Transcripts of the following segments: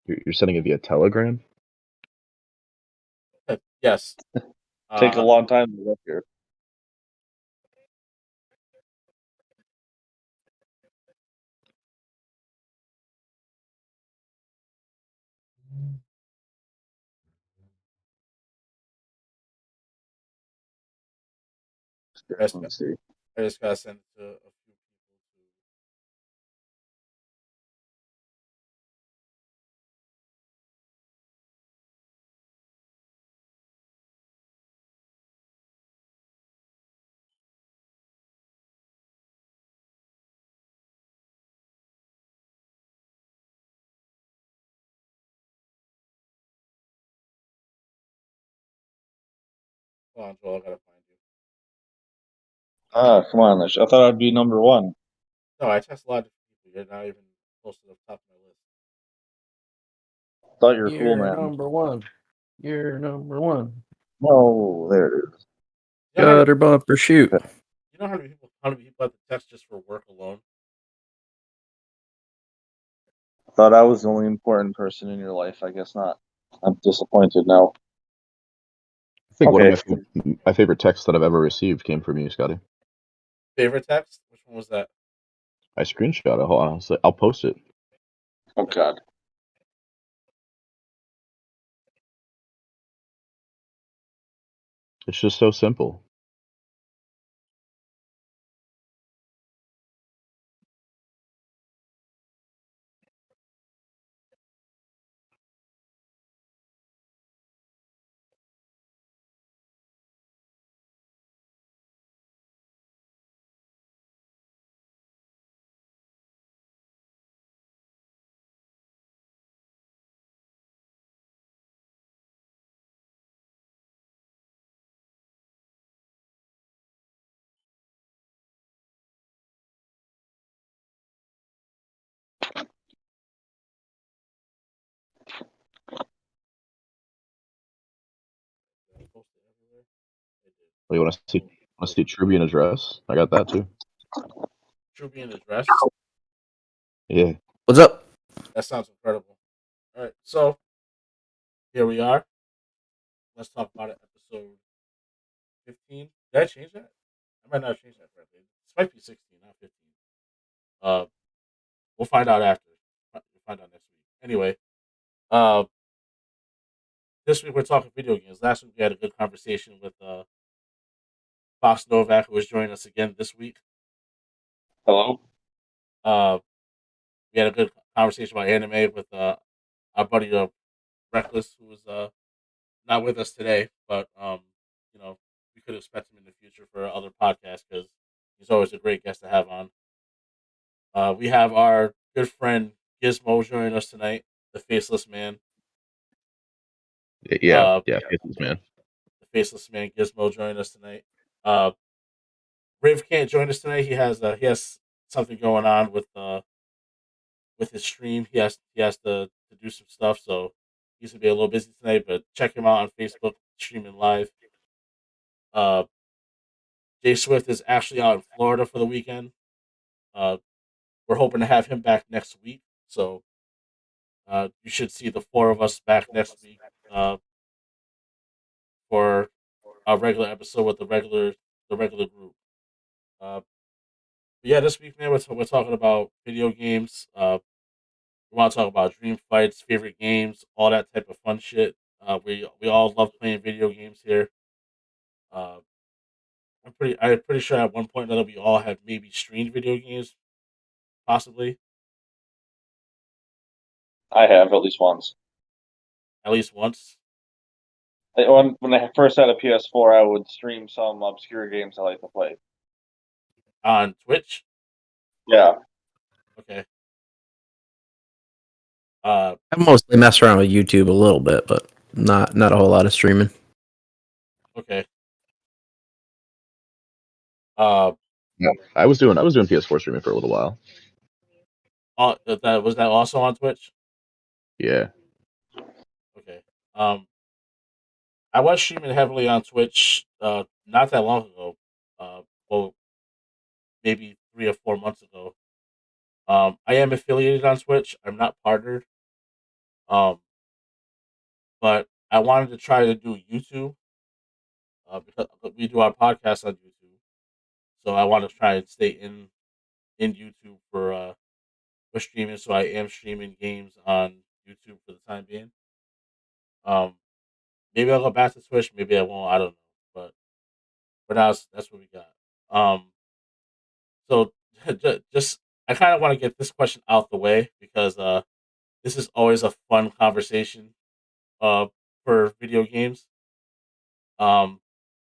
You're sending it via Telegram? Yes. Take a long time to get here. Let's see. I just gotta send it to a few people. Hold on, Joel. I gotta find you. Come on. I thought I'd be number one. No, I test a lot of people. You're not even close to the top of my list. Thought you were cool, You're man. number one. You're number one. No, there it is. You know how Gutter bumper shoot. you know how many people have to text just for work alone? Thought I was the only important person in your life. I guess not. I'm disappointed now. I think one Okay. of my favorite texts that I've ever received came from you, Scotty. Favorite text? Which one was that? I screenshot it. Hold on, I'll post it. Oh God. It's just so simple. Did I post it everywhere? I did. Oh, you want to see Truby in a dress? I got that too. Truby in the dress. Yeah. What's up? That sounds incredible. All right, so here we are. Let's talk about it. Episode 15. Did I change that? I might not have changed that correctly. This might be 16, not 15. Uh, we'll find out after. We'll find out next week. Anyway, uh, this week we're talking video games. Last week we had a good conversation with Fox Novak, who was joining us again this week. Hello. We had a good conversation about anime with our buddy Reckless, who was not with us today, but you know, we could expect him in the future for other podcasts because he's always a great guest to have on. We have our good friend Gizmo joining us tonight, the faceless man. Yeah, Faces, man. The faceless man Gizmo joining us tonight. Riv can't join us tonight. He has something going on with his stream. He has to do some stuff, so he's gonna be a little busy tonight. But check him out on Facebook, streaming live. Uh, Jay Swift is actually out in Florida for the weekend. Uh, we're hoping to have him back next week, so you should see the four of us back next week for a regular episode with the regular group. But yeah, this week, man, we're talking about video games. We want to talk about dream fights, favorite games, all that type of fun shit. We all love playing video games here. Uh, I'm pretty sure at one point or another we all have maybe streamed video games, possibly I have at least once. at least once. When I first had a PS4, I would stream some obscure games I like to play. On Twitch. Yeah. Okay. I mostly mess around with YouTube a little bit, but not a whole lot of streaming. Okay. Yeah, I was doing PS4 streaming for a little while. That also on Twitch? Yeah. Okay. I was streaming heavily on Twitch not that long ago. Well, maybe 3 or 4 months ago. I am affiliated on Twitch. I'm not partnered. Um, but I wanted to try to do YouTube because we do our podcast on YouTube. So I want to try and stay in YouTube for streaming. So I am streaming games on YouTube for the time being. Um, maybe I'll go back to Twitch. Maybe I won't. I don't know. But for now, that's what we got. So just I kind of want to get this question out the way because this is always a fun conversation uh for video games. Um,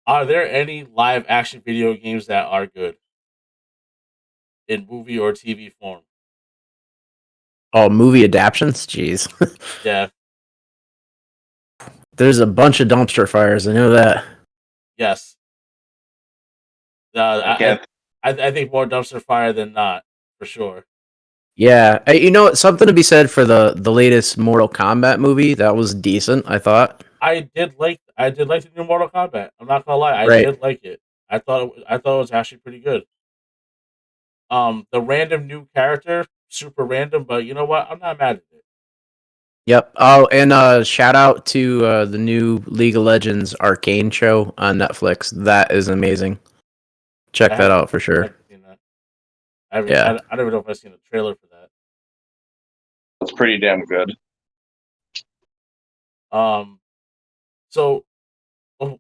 are there any live action video games that are good in movie or TV form? Oh, movie adaptions? Jeez. Yeah, There's a bunch of dumpster fires. I know that. yes. I can't. I think more dumpster fire than not for sure. Yeah, you know what? Something to be said for the latest Mortal Kombat movie. That was decent, I thought. I did like the new Mortal Kombat. I'm not gonna lie, I Right. did like it. I thought it was actually pretty good. The random new character, super random, but you know what? I'm not mad at it. Yep. Oh, and shout out to the new League of Legends Arcane show on Netflix. That is amazing. Check that out for I sure. haven't seen that. Yeah. I don't even know if I've seen a trailer for that. It's pretty damn good. Um, so let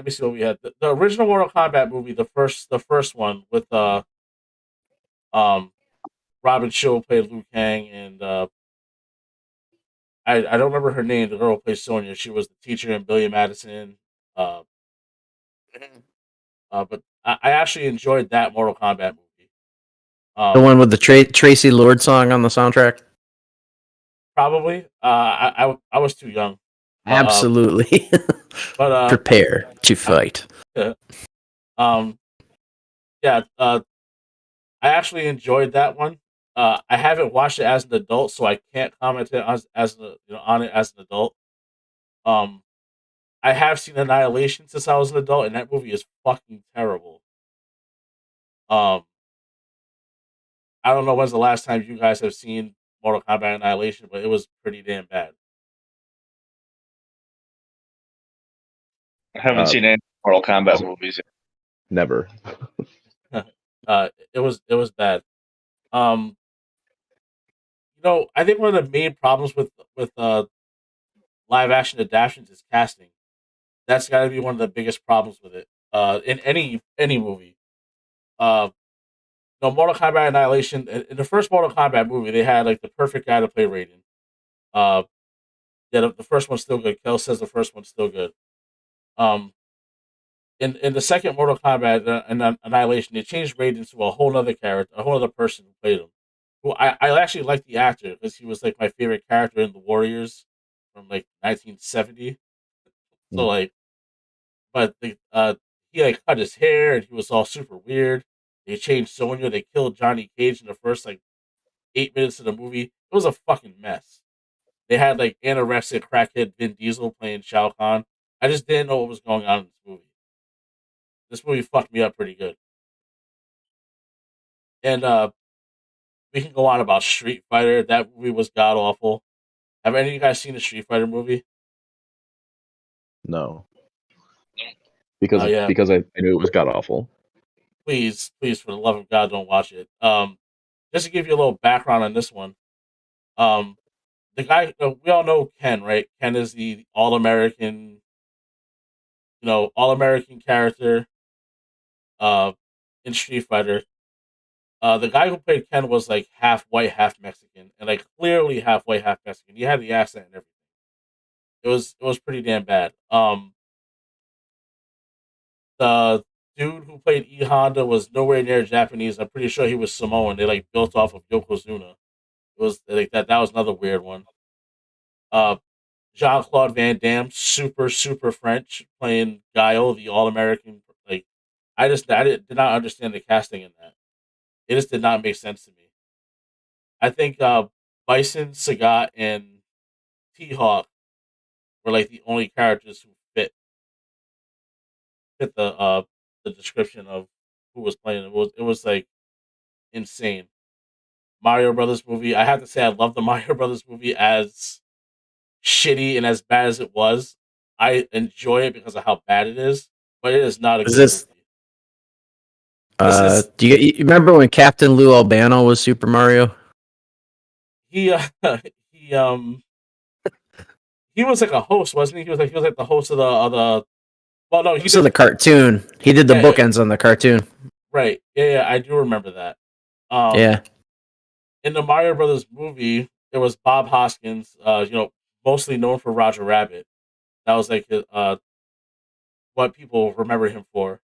me see what we had. The original Mortal Kombat movie, the first one with um Robin Shield played Liu Kang, and I don't remember her name. The girl who plays Sonya. She was the teacher in Billy Madison. Uh, but I actually enjoyed that Mortal Kombat movie. The one with the Tracy Lord song on the soundtrack? Probably. I was too young. Absolutely. But Prepare to fight. um, yeah. I actually enjoyed that one. I haven't watched it as an adult, so I can't comment it on it as an adult. Um, I have seen Annihilation since I was an adult, and that movie is fucking terrible. Um, I don't know when's the last time you guys have seen Mortal Kombat Annihilation, but it was pretty damn bad. I haven't Uh, seen any Mortal Kombat movies yet. Never. It was bad. Um, I think one of the main problems with live action adaptations is casting. That's got to be one of the biggest problems with it. In any movie. Uh, no, Mortal Kombat Annihilation. In the first Mortal Kombat movie, they had like the perfect guy to play Raiden. Uh, yeah, the first one's still good. Kel says the first one's still good. Um, in the second Mortal Kombat and Annihilation, they changed Raiden to a whole other character, a whole other person who played him. Who I actually like the actor because he was like my favorite character in the Warriors from like 1970. So Mm. like, but he like cut his hair and he was all super weird. They changed Sonya. They killed Johnny Cage in the first like 8 minutes of the movie. It was a fucking mess. They had like anorexic crackhead Vin Diesel playing Shao Kahn. I just didn't know what was going on in this movie. This movie fucked me up pretty good. And we can go on about Street Fighter. That movie was god awful. Have any of you guys seen the Street Fighter movie? No. Oh yeah. Because I knew it was god awful. Please, for the love of God, don't watch it. Just to give you a little background on this one. Um, the guy we all know Ken, right? Ken is the all American, all American character uh in Street Fighter. The guy who played Ken was like half white, half Mexican, and like clearly half white, half Mexican. He had the accent and everything. It was pretty damn bad. The dude who played E Honda was nowhere near Japanese. I'm pretty sure he was Samoan. They like built off of Yokozuna. It was like that. That was another weird one. Uh, Jean Claude Van Damme, super French, playing Guile, the All American. Like I did not understand the casting in that. It just did not make sense to me. I think Bison, Sagat, and T Hawk were like the only characters who fit the description of who was playing. It was like insane. Mario Brothers movie. I have to say, I love the Mario Brothers movie as shitty and as bad as it was. I enjoy it because of how bad it is, but it is not a Is good this? movie. This is You remember when Captain Lou Albano was Super Mario? he he he was like a host, wasn't he? He was like the host of the. Well, no, he This is did. the cartoon. He did the Yeah, bookends on the cartoon. right. Yeah, I do remember that. Um, Yeah. in the Mario Brothers movie, it was Bob Hoskins. Mostly known for Roger Rabbit. That was like what people remember him for.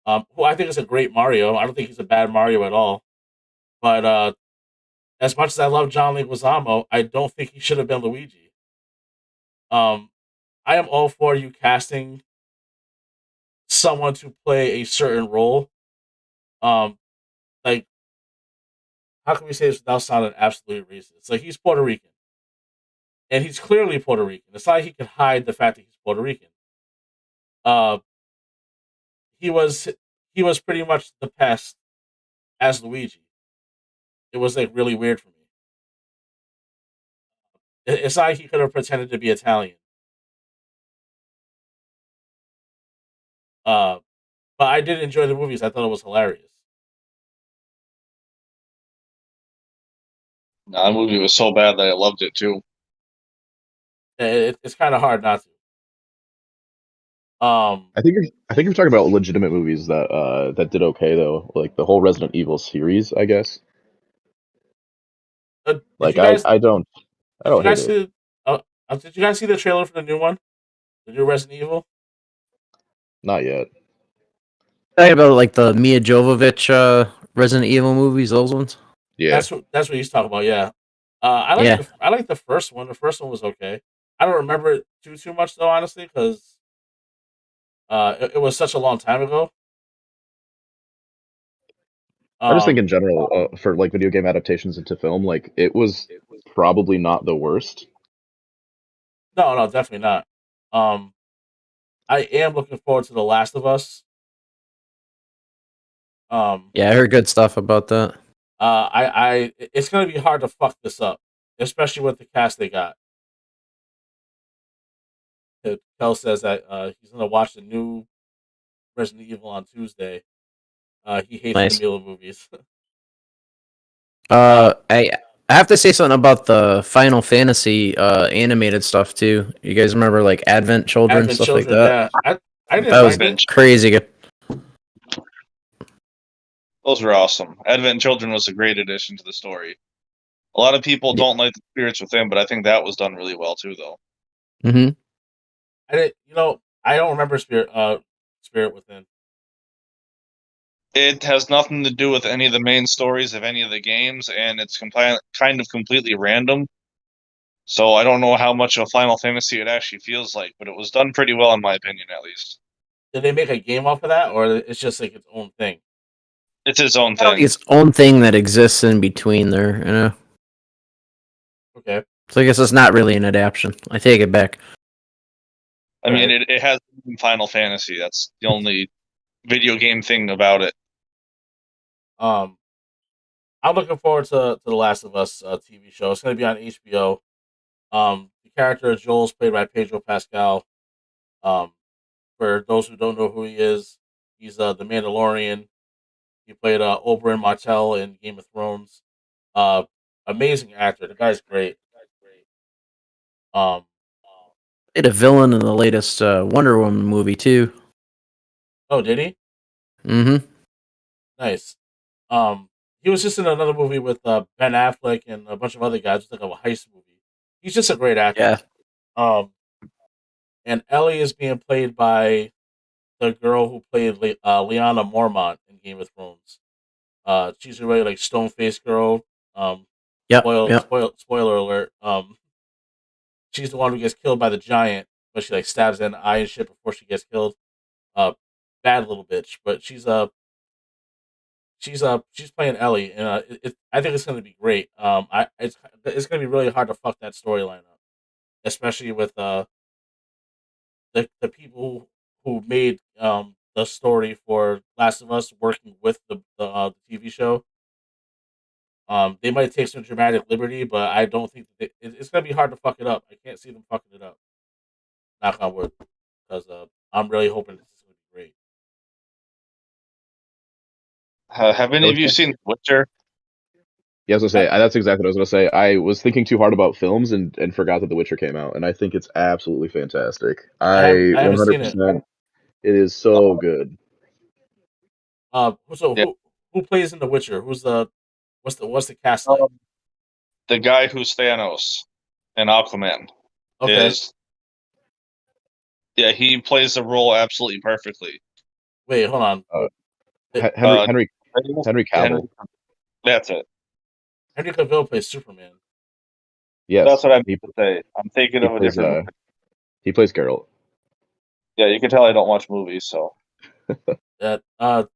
Who I think is a great Mario. I don't think he's a bad Mario at all. But as much as I love John Leguizamo, I don't think he should have been Luigi. Um, I am all for you casting someone to play a certain role. Um, like how can we say this without sounding absolutely racist? It's like he's Puerto Rican, and he's clearly Puerto Rican. It's not like he can hide the fact that he's Puerto Rican. Uh, he was he was pretty much the pest as Luigi. It was like really weird for me. It's not like he could have pretended to be Italian. Uh, but I did enjoy the movies. I thought it was hilarious. No, that movie was so bad that I loved it too. It's kind of hard not to. I think you're talking about legitimate movies that did okay though, like the whole Resident Evil series, I guess. Did Like you guys I did you don't hate guys it. see did you guys see the trailer for the new one, the new Resident Evil? Not yet. Talking about like the Mia Jovovich Resident Evil movies, those ones. Yeah. That's what he's talking about. Yeah, Yeah. I like the first one. The first one was okay. I don't remember it too much though, honestly, because it was such a long time ago. I just think in Um, general, for like video game adaptations into film, like it was probably not the worst. no, definitely not. Um, I am looking forward to The Last of Us. Um, Yeah, I heard good stuff about that. it's gonna be hard to fuck this up, especially with the cast they got. Kel says that he's gonna watch the new Resident Evil on Tuesday. He hates the Nice. Mila movies. uh, I have to say something about the Final Fantasy animated stuff too. You guys remember like Advent Children, Advent stuff like Children, that? yeah, I didn't That was mind it. crazy good. Those were awesome. Advent Children was a great addition to the story. A lot of people don't like the spirits within, but I think that was done really well too, though. Mm-hmm. I didn't, I don't remember Spirit Within. It has nothing to do with any of the main stories of any of the games, and it's kind of completely random. So I don't know how much of a Final Fantasy it actually feels like, but it was done pretty well in my opinion, at least. Did they make a game off of that, or it's just like its own thing? It's its own thing. Its own thing that exists in between there, you know. Okay. So I guess it's not really an adaptation. I take it back. I mean, it has Final Fantasy. That's the only video game thing about it. I'm looking forward to the Last of Us TV show. It's going to be on HBO. The character of Joel is played by Pedro Pascal. Um, for those who don't know who he is, he's the Mandalorian. He played Oberyn Martell in Game of Thrones. Uh, Amazing actor. The guy's great. Um, Played a villain in the latest Wonder Woman movie too. oh, did he? Mm-hmm. Nice. He was just in another movie with Ben Affleck and a bunch of other guys. It's like a heist movie. He's just a great actor. Yeah. Um, and Ellie is being played by the girl who played Lyanna Mormont in Game of Thrones. She's a really like stone faced girl. Yep. Spoiler alert. She's the one who gets killed by the giant, but she like stabs in the eye and shit before she gets killed. Uh, Bad little bitch, but she's playing Ellie, and I think it's going to be great. It's going to be really hard to fuck that storyline up, especially with the people who made the story for Last of Us working with the TV show. They might take some dramatic liberty, but I don't think it's gonna be hard to fuck it up. I can't see them fucking it up. Knock on wood, because I'm really hoping this is gonna be great. Have any of you Okay. seen The Witcher? Yeah, I was gonna say that's exactly what I was gonna say. I was thinking too hard about films and forgot that The Witcher came out, and I think it's absolutely fantastic. I I haven't seen it. 100%. It is so good. So Yeah. who plays in The Witcher? What's the cast like? Um, the guy who's Thanos in Aquaman Okay, is he plays the role absolutely perfectly. wait, hold on. Uh, Th- Henry Uh, Henry Henry Henry, Cavill. that's it. Henry Cavill plays Superman. That's Yes, what I meant to say. I'm thinking he of a plays different. he plays Geralt. Yeah, you can tell I don't watch movies, so That I'll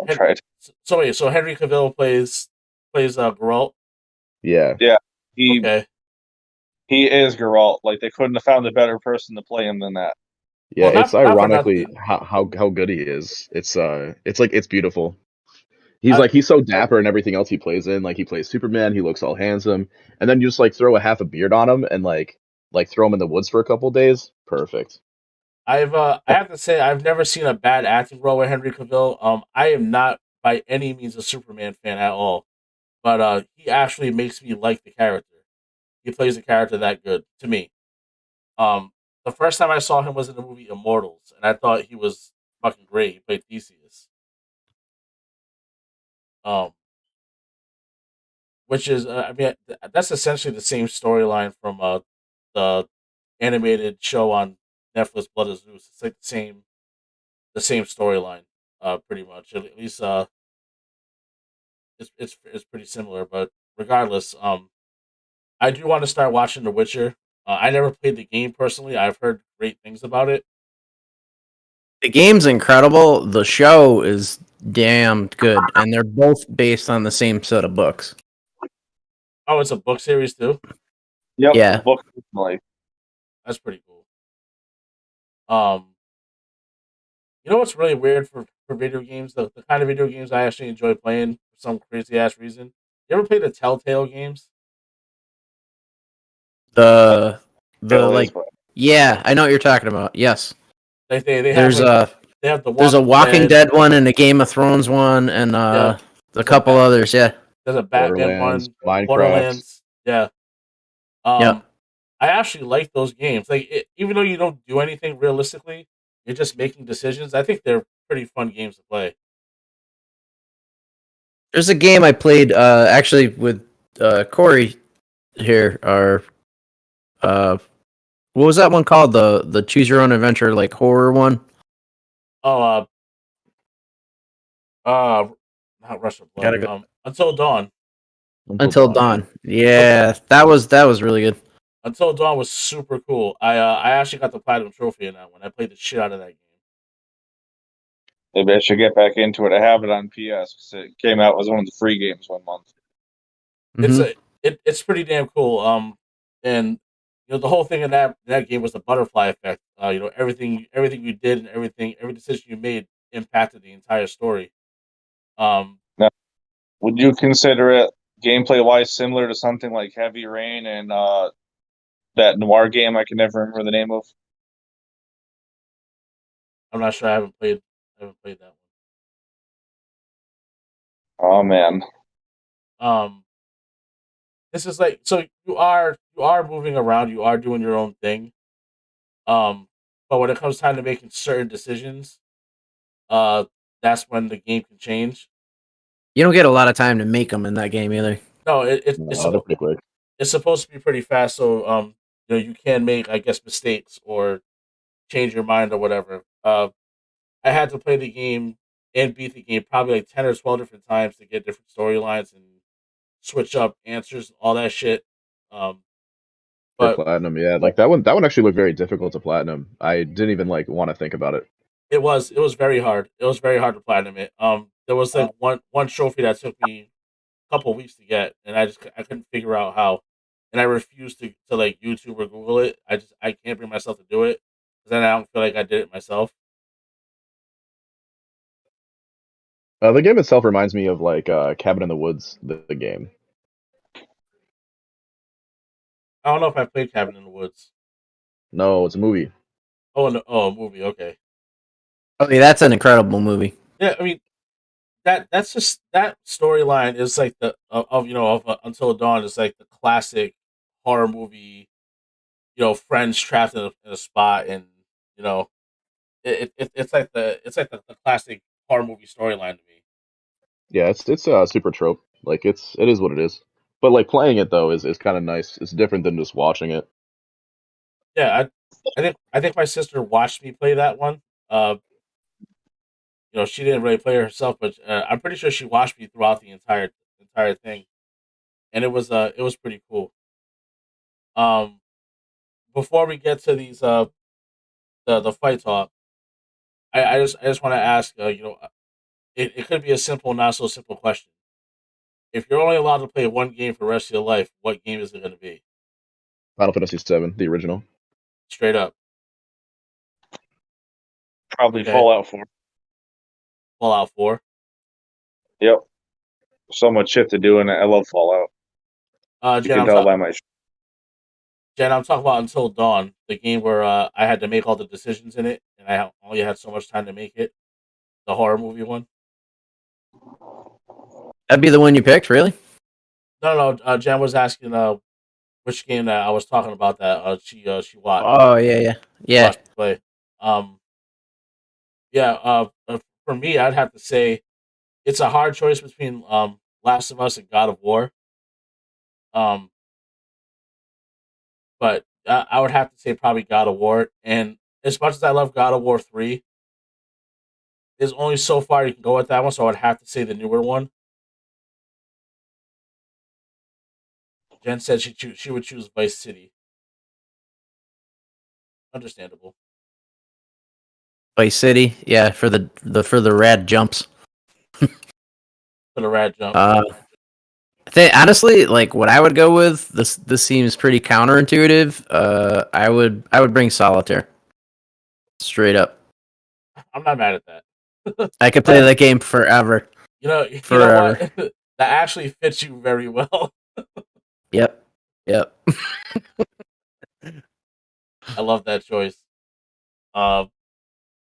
try it. so wait, so Henry Cavill plays Geralt. Yeah. Yeah, he Okay, he is Geralt. Like they couldn't have found a better person to play him than that. Yeah, well, it's not for ironically nothing. how good he is. It's like it's beautiful. He's I like he's so dapper and everything else he plays in. Like he plays Superman, he looks all handsome, and then you just like throw a half a beard on him and like throw him in the woods for a couple days. Perfect. I have to say I've never seen a bad acting role with Henry Cavill. I am not by any means a Superman fan at all, but he actually makes me like the character. He plays the character that good to me. Um, the first time I saw him was in the movie Immortals, and I thought he was fucking great. He played Theseus. Um, which is I mean that's essentially the same storyline from the animated show on Netflix, Blood of Zeus. It's like the same storyline, pretty much. At least it's pretty similar. But regardless, I do want to start watching The Witcher. I never played the game personally. I've heard great things about it. The game's incredible. The show is damn good, and they're both based on the same set of books. Oh, it's a book series too. Yep, the Yeah, book originally. That's pretty cool. Um, you know what's really weird for video games? The kind of video games I actually enjoy playing for some crazy ass reason. You ever play the Telltale games? the the Still is, like but yeah, I know what you're talking about. Yes, Like they have there's like a they have the there's a Walking Walking Dead. Dead one and a Game of Thrones one and Yeah, a there's a couple others. Yeah, there's a Batman Borderlands, one, Minecraft. Borderlands. Yeah. yep. Um, I actually like those games. Like even though you don't do anything realistically, you're just making decisions. I think they're pretty fun games to play. There's a game I played actually with Corey here. Or uh, what was that one called? The Choose Your Own Adventure like horror one. Oh, uh, not Rush of Blood. Gotta go Until Dawn. Until until Dawn. dawn. Until Yeah, that was really good. Until Dawn was super cool. I actually got the platinum trophy in that one. I played the shit out of that game. maybe I should get back into it. I have it on PS because it came out as one of the free games one month. It's Mhm. it's pretty damn cool. And the whole thing in that game was the butterfly effect. Everything you did and every decision you made impacted the entire story. Um, Now, would you consider it gameplay wise similar to something like Heavy Rain and that noir game I can never remember the name of? I'm not sure. I haven't played that Oh man. one. This is like so you are moving around. You are doing your own thing. But when it comes time to making certain decisions, uh, that's when the game can change. You don't get a lot of time to make them in that game either. No, it's No, they're pretty quick. it's supposed to be pretty fast. So you can make I guess mistakes or change your mind or whatever. I had to play the game and beat the game probably like 10 or 12 different times to get different storylines and switch up answers and all that shit. Um, For but platinum, yeah, like that one actually looked very difficult to platinum. I didn't even like want to think about it. it was very hard. It was very hard to platinum it. There was like Uh, one trophy that took me a couple weeks to get, and I couldn't figure out how, and I refused to like YouTube or Google it. I can't bring myself to do it because then I don't feel like I did it myself. The game itself reminds me of like Cabin in the Woods, the game. I don't know if I played Cabin in the Woods. No, it's a movie. Oh, no, oh, a movie. Okay. I mean, that's an incredible movie. Yeah, I mean that's just that storyline is like the of Until Dawn is like the classic horror movie. Friends trapped in a spot, and you know, it's like the classic horror movie storyline to me. Yeah, it's a super trope. Like it is what it is. But like playing it though is kind of nice. It's different than just watching it. Yeah, I think my sister watched me play that one. Uh, she didn't really play it herself, but I'm pretty sure she watched me throughout the entire thing, and it was pretty cool. Um, Before we get to these the fight talk, I just want to ask, it could be a simple, not so simple question. If you're only allowed to play one game for the rest of your life, what game is it going to be? Final Fantasy VII, the original. Straight up. Probably Okay. Fallout 4. Fallout 4. Yep. So much shit to do in it. I love Fallout. You Jen, can I'm tell talking. by my. Jen, I'm talking about Until Dawn, the game where I had to make all the decisions in it, and I only had so much time to make it. The horror movie one. That'd be the one you picked, really? No. Jen was asking which game that I was talking about that she watched. Oh yeah. Watched me play. Um, yeah. For me, I'd have to say it's a hard choice between Last of Us and God of War. Um, but I would have to say probably God of War. And as much as I love God of War 3, there's only so far you can go with that one. So I would have to say the newer one. Jen said she would choose Vice City. Understandable Vice City, yeah, for the rad jumps. for the rad jump. I think honestly, like what I would go with this seems pretty counterintuitive. I would bring Solitaire straight up. I'm not mad at that. I could play that game forever, You know what? forever. that actually fits you very well. Yep. I love that choice. Um,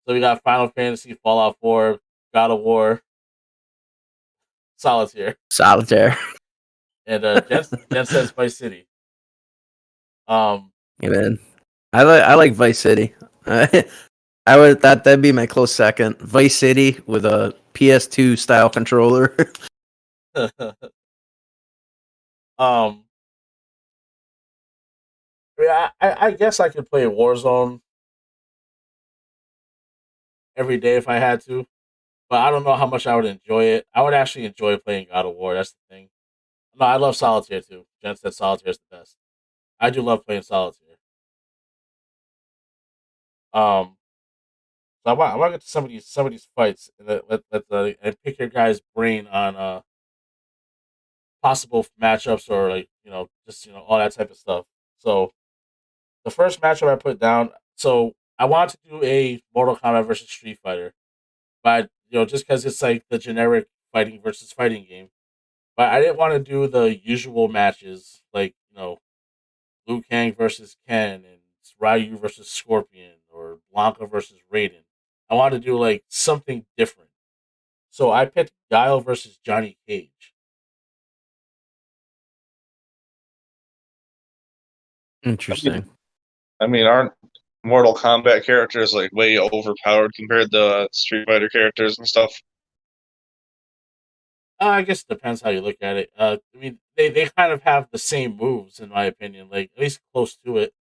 so we got Final Fantasy, Fallout 4, God of War, Solitaire, Solitaire. and Jen says Vice City. Um, Yeah, man. I like Vice City. I would that'd be my close second. Vice City with a PS2 style controller. um, I guess I could play Warzone every day if I had to, but I don't know how much I would enjoy it. I would actually enjoy playing God of War. That's the thing. No, I love Solitaire too. Jen said Solitaire is the best. I do love playing Solitaire. Um, so I want to get to some of these fights and and pick your guys' brain on possible matchups or like just all that type of stuff. So the first matchup I put down. So I want to do a Mortal Kombat versus Street Fighter, but just because it's like the generic fighting versus fighting game. But I didn't want to do the usual matches like Liu Kang versus Ken and Ryu versus Scorpion or Blanca versus Raiden. I wanted to do like something different. So I picked Guile versus Johnny Cage. Interesting. I mean, aren't Mortal Kombat characters like way overpowered compared to Street Fighter characters and stuff? I guess it depends how you look at it. I mean, they kind of have the same moves in my opinion, like at least close to it.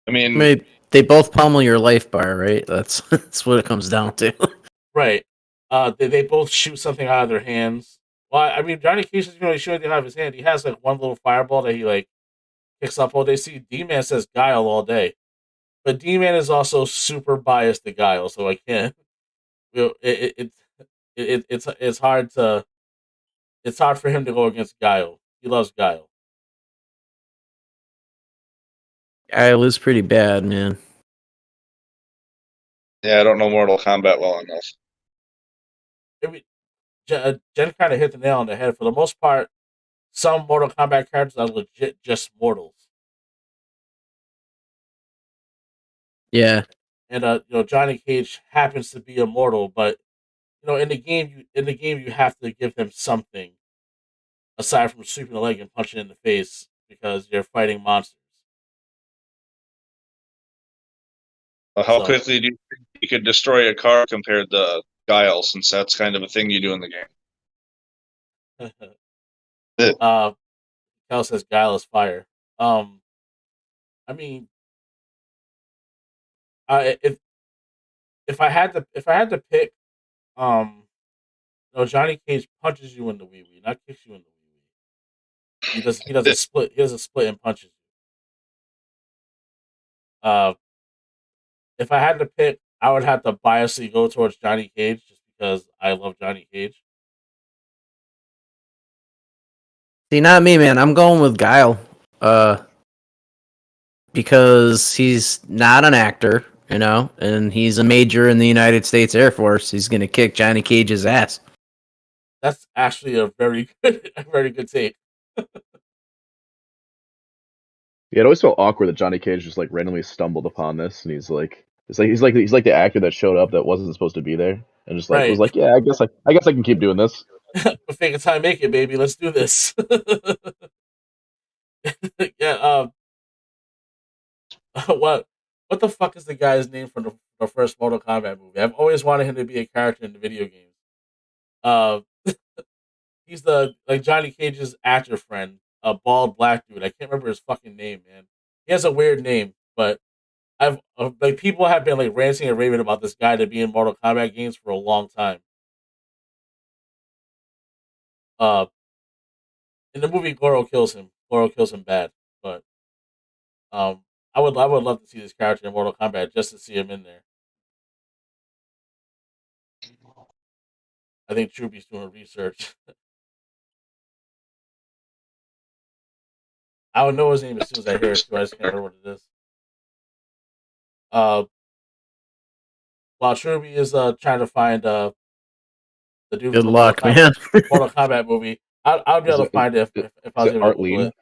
I mean, Maybe they both pummel your life bar, right? That's what it comes down to. Right. They both shoot something out of their hands. Well, I mean, Johnny Cage doesn't really shoot anything out of his hand. He has like one little fireball that he like picks up all day. See, D Man says Guile all day, but D Man is also super biased to Guile, so I can't. It's hard to it's hard for him to go against Guile. He loves Guile. Guile is pretty bad, man. Yeah, I don't know Mortal Kombat well enough. I mean, Jen kind of hit the nail on the head. For the most part, some Mortal Kombat characters are legit just mortals. Yeah. And Johnny Cage happens to be immortal, but in the game you have to give them something aside from sweeping the leg and punching in the face because you're fighting monsters. How So quickly do you think you could destroy a car compared to Guile, since that's kind of a thing you do in the game? uh Cal says Guile is fire. Um I mean I if I had to pick, um Johnny Cage punches you in the wee wee, not kicks you in the wee wee. He does a split and punches you. If I had to pick, I would have to biasly go towards Johnny Cage just because I love Johnny Cage. See, not me, man. I'm going with Guile. Because he's not an actor, and he's a major in the United States Air Force. He's gonna kick Johnny Cage's ass. That's actually a very good, a very good take. Yeah, it always felt awkward that Johnny Cage just like randomly stumbled upon this, and he's like the actor that showed up that wasn't supposed to be there, and just like was Right. like, yeah, I guess I can keep doing this. Fake it time, make it, baby. Let's do this. Yeah. What? What the fuck is the guy's name from the first Mortal Kombat movie? I've always wanted him to be a character in the video games. Uh, he's the like Johnny Cage's actor friend, a bald black dude. I can't remember his fucking name, man. He has a weird name, but I've like people have been like ranting and raving about this guy to be in Mortal Kombat games for a long time. Uh, in the movie, Goro kills him. Goro kills him bad, but I would love to see this character in Mortal Kombat just to see him in there. I think Troopy's doing research. I would know his name as soon as I hear it too. I just can't remember what it is. Uh, while Troopy is trying to find the dude Good from the luck, man. Mortal Kombat movie, I'll be Is able to it find it if I is was it able to Art Google Lean? it.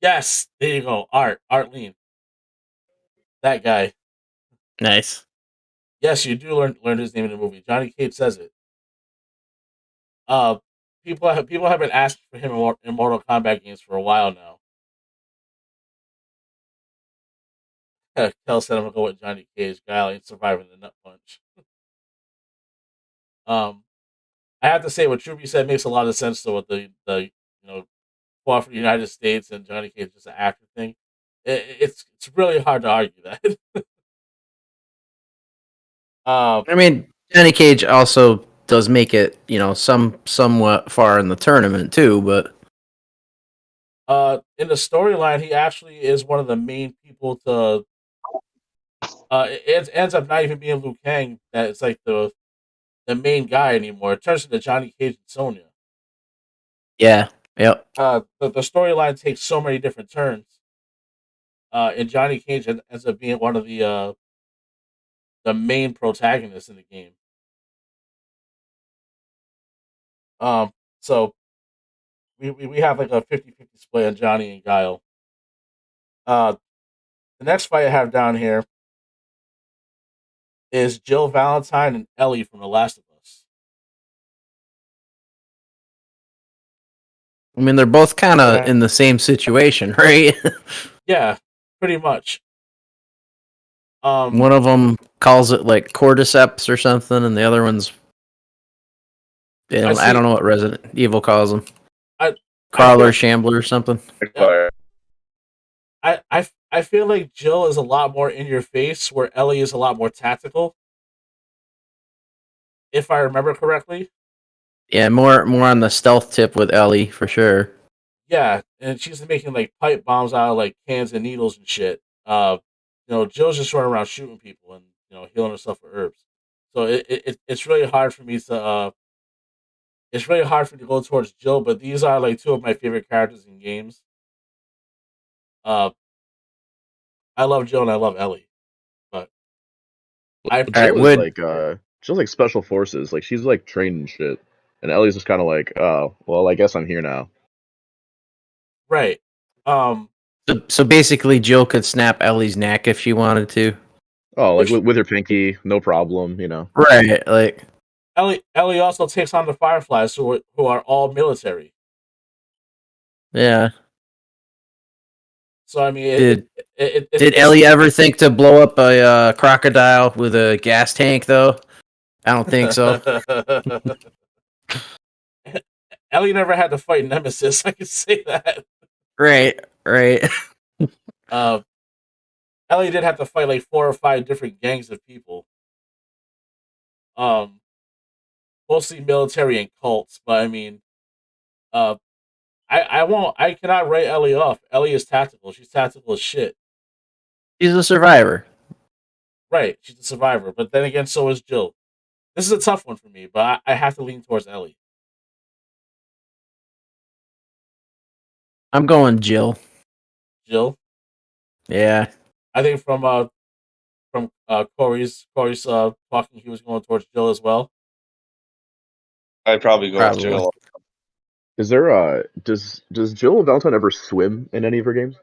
Yes, there you go. Art Lean, that guy. Nice. Yes, you do learn his name in the movie. Johnny Cage says it. Uh, people have been asking for him in Mortal Kombat games for a while now. Kel said I'm gonna go with Johnny Cage. Guy ain't surviving the nut punch. Um, I have to say what Truby said makes a lot of sense though with the fall for the United States and Johnny Cage is an actor thing. It's really hard to argue that. um, I mean, Johnny Cage also does make it, somewhat far in the tournament too. But in the storyline, he actually is one of the main people to. It ends up not even being Liu Kang. That it's like the main guy anymore. It turns into Johnny Cage and Sonya. yeah, yep. The storyline takes so many different turns. And Johnny Cage ends up being one of the main protagonists in the game. Um, so we have like a 50-50 split on Johnny and Guile. Uh, the next fight I have down here is Jill Valentine and Ellie from The Last of Us. I mean, they're both kind of Yeah, in the same situation, right? yeah, pretty much. Um, One of them calls it like cordyceps or something, and the other one's, I I see. don't know what Resident Evil calls them. I I Crawler, feel Shambler, or something. yeah, I feel like Jill is a lot more in your face, where Ellie is a lot more tactical. If I remember correctly. Yeah, more on the stealth tip with Ellie for sure. Yeah, and she's making like pipe bombs out of like cans and needles and shit. Jill's just running around shooting people and healing herself with herbs. So it's really hard for me to go towards Jill, but these are like two of my favorite characters in games. Uh, I love Jill and I love Ellie, but I've All right, Jill is would like Jill's like special forces. Like she's like trained and shit. And Ellie's just kind of like, oh, well, I guess I'm here now. right. Um, so basically Jill could snap Ellie's neck if she wanted to. Oh, like which with her pinky, no problem. You know. Right, like Ellie also takes on the Fireflies, who are all military. yeah. So I mean, Did it's Ellie ever think to blow up a crocodile with a gas tank though? I don't think so. Ellie never had to fight Nemesis. I can say that. Right, right. Uh, Ellie did have to fight like 4 or 5 different gangs of people. Um, Mostly military and cults, but I mean, uh, I cannot write Ellie off. Ellie is tactical. She's tactical as shit. She's a survivor. Right, she's a survivor. But then again, so is Jill. This is a tough one for me, but I have to lean towards Ellie. I'm going Jill. Jill. Yeah. I think from Corey's talking, he was going towards Jill as well. I'd probably go with Probably. Jill. Is there does Jill Valentine ever swim in any of her games?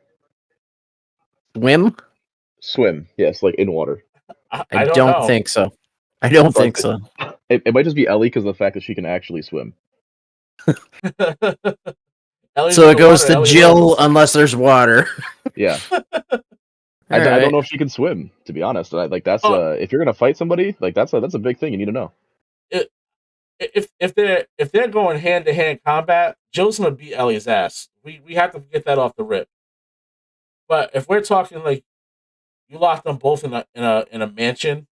Swim? Swim, yes, like in water. I I don't don't know. think so. I don't So think so. it might just be Ellie because of the fact that she can actually swim. Ellie's So in it the goes water, to Ellie Jill wins. unless there's water. Yeah, I All don't right. know if she can swim, to be honest. Like that's Oh, if you're gonna fight somebody, like that's a big thing you need to know. it, if they're going hand to hand combat, Jill's gonna beat Ellie's ass. We have to get that off the rip. But if we're talking like you lock them both in a mansion,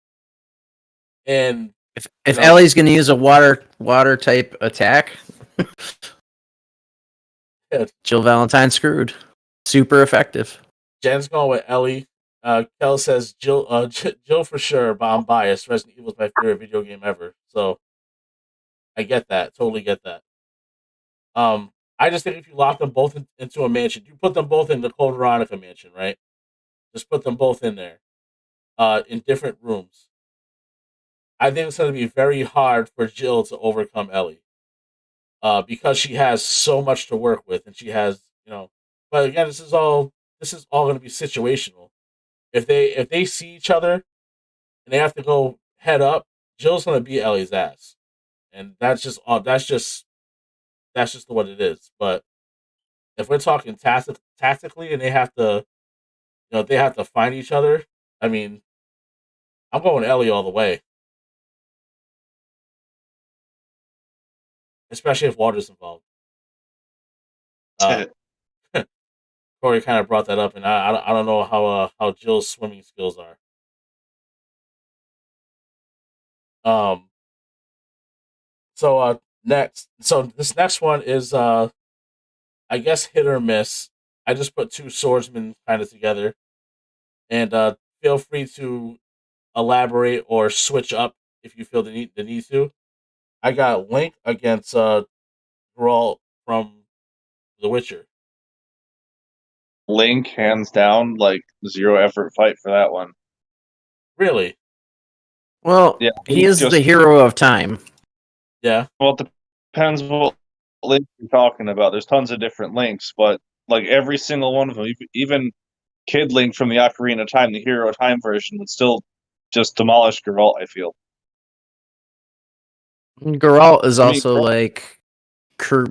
and If you if know Ellie's gonna use a water type attack, Jill Valentine screwed. Super effective. Jen's going with Ellie. Kel says Jill, Jill for sure, but I'm biased. Resident Evil is my favorite video game ever, so I get that. Totally get that. I just think if you lock them both into a mansion, you put them both in the Code Veronica mansion, right? Just put them both in there, in different rooms. I think it's going to be very hard for Jill to overcome Ellie, because she has so much to work with, and she has, But again, this is all going to be situational. If they see each other and they have to go head up, Jill's going to beat Ellie's ass, and that's just all. That's just what it is. But if we're talking tactically, and they have to find each other. I mean, I'm going Ellie all the way, especially if water's involved. Uh, Corey kind of brought that up, and I don't know how Jill's swimming skills are. Um. So this next one is I guess hit or miss. I just put two swordsmen kind of together, and feel free to elaborate or switch up if you feel the need to. I got Link against Geralt from The Witcher. Link, hands down, like zero effort fight for that one. Really? Well, Yeah, he is the hero of time. Yeah. Well, it depends what link you're talking about. There's tons of different links, but like every single one of them, even Kid Link from the Ocarina of Time, the Hero of Time version, would still just demolish Geralt, I feel. Geralt is also Geralt- like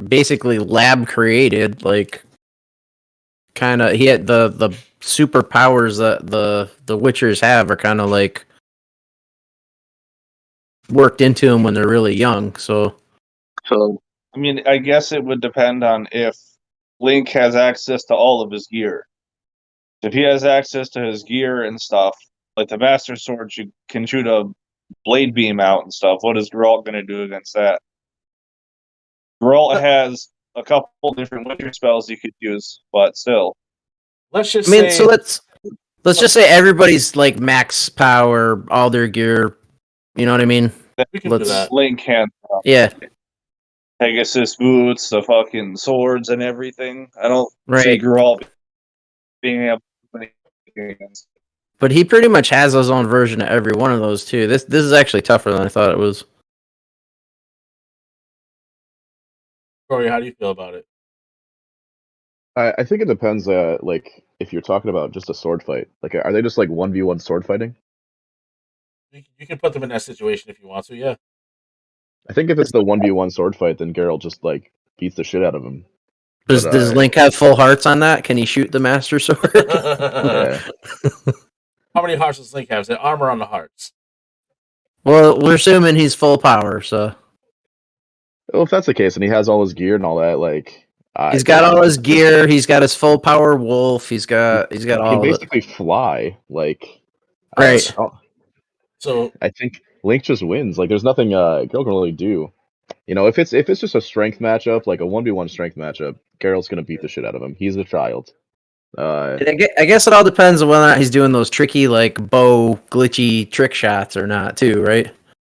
basically lab created. Like, kind of, he had the superpowers that the Witchers have are kind of like worked into them when they're really young. So, I mean, I guess it would depend on if Link has access to all of his gear. If he has access to his gear and stuff, like the Master Sword can shoot a blade beam out and stuff, what is Geralt going to do against that? Geralt has a couple different Witcher spells he could use, but still. Let's just I mean, say. so let's just say everybody's like max power, all their gear. You know what I mean? We can do that. Link can. Yeah. Pegasus boots, the fucking swords and everything. I don't see Right. Geralt being able to play against. But he pretty much has his own version of every one of those too. This is actually tougher than I thought it was. Corey, how do you feel about it? I think it depends. Like if you're talking about just a sword fight, like are they just like 1v1 sword fighting? You can put them in that situation if you want to. Yeah. I think if it's the 1v1 sword fight, then Geralt just like beats the shit out of him. Does Link have full hearts on that? Can he shoot the Master Sword? Yeah. How many hearts does Link have? Is it armor on the hearts? Well, we're assuming he's full power, so Well, if that's the case, and he has all his gear and all that, like he's got all his gear. He's got his full power wolf. He's got he can all of it. basically fly. Like Right. So I think Link just wins. Like there's nothing Geralt can really do. You know, if it's just a strength matchup, like a 1v1 strength matchup, Geralt's gonna beat the shit out of him. He's a child. I guess it all depends on whether or not he's doing those tricky, like bow glitchy trick shots or not, too, right?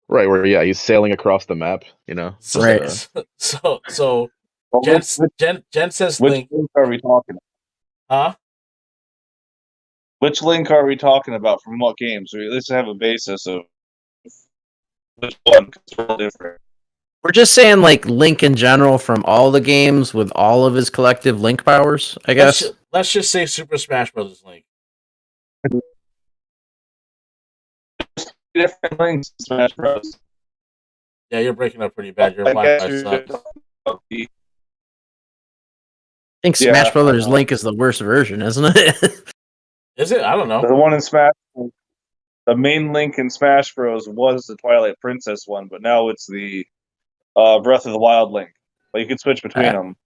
Right, where he's sailing across the map. You know, so Right. so Well, Jen says which Link. Link are we talking? Huh? Which Link are we talking about? From what games? We at least have a basis of which one. 'Cause they're all different. We're just saying, like, Link in general from all the games with all of his collective Link powers, I guess. Let's just say Super Smash Brothers Link. Different Links in Smash Bros. Yeah, you're breaking up pretty bad. Your I guess Wi-Fi you're sucks. talking about the- I think Yeah, Smash Brothers I know. Link is the worst version, isn't it? Is it? I don't know. The one in Smash, the main Link in Smash Bros. Was the Twilight Princess one, but now it's the Breath of the Wild Link. But you can switch between them.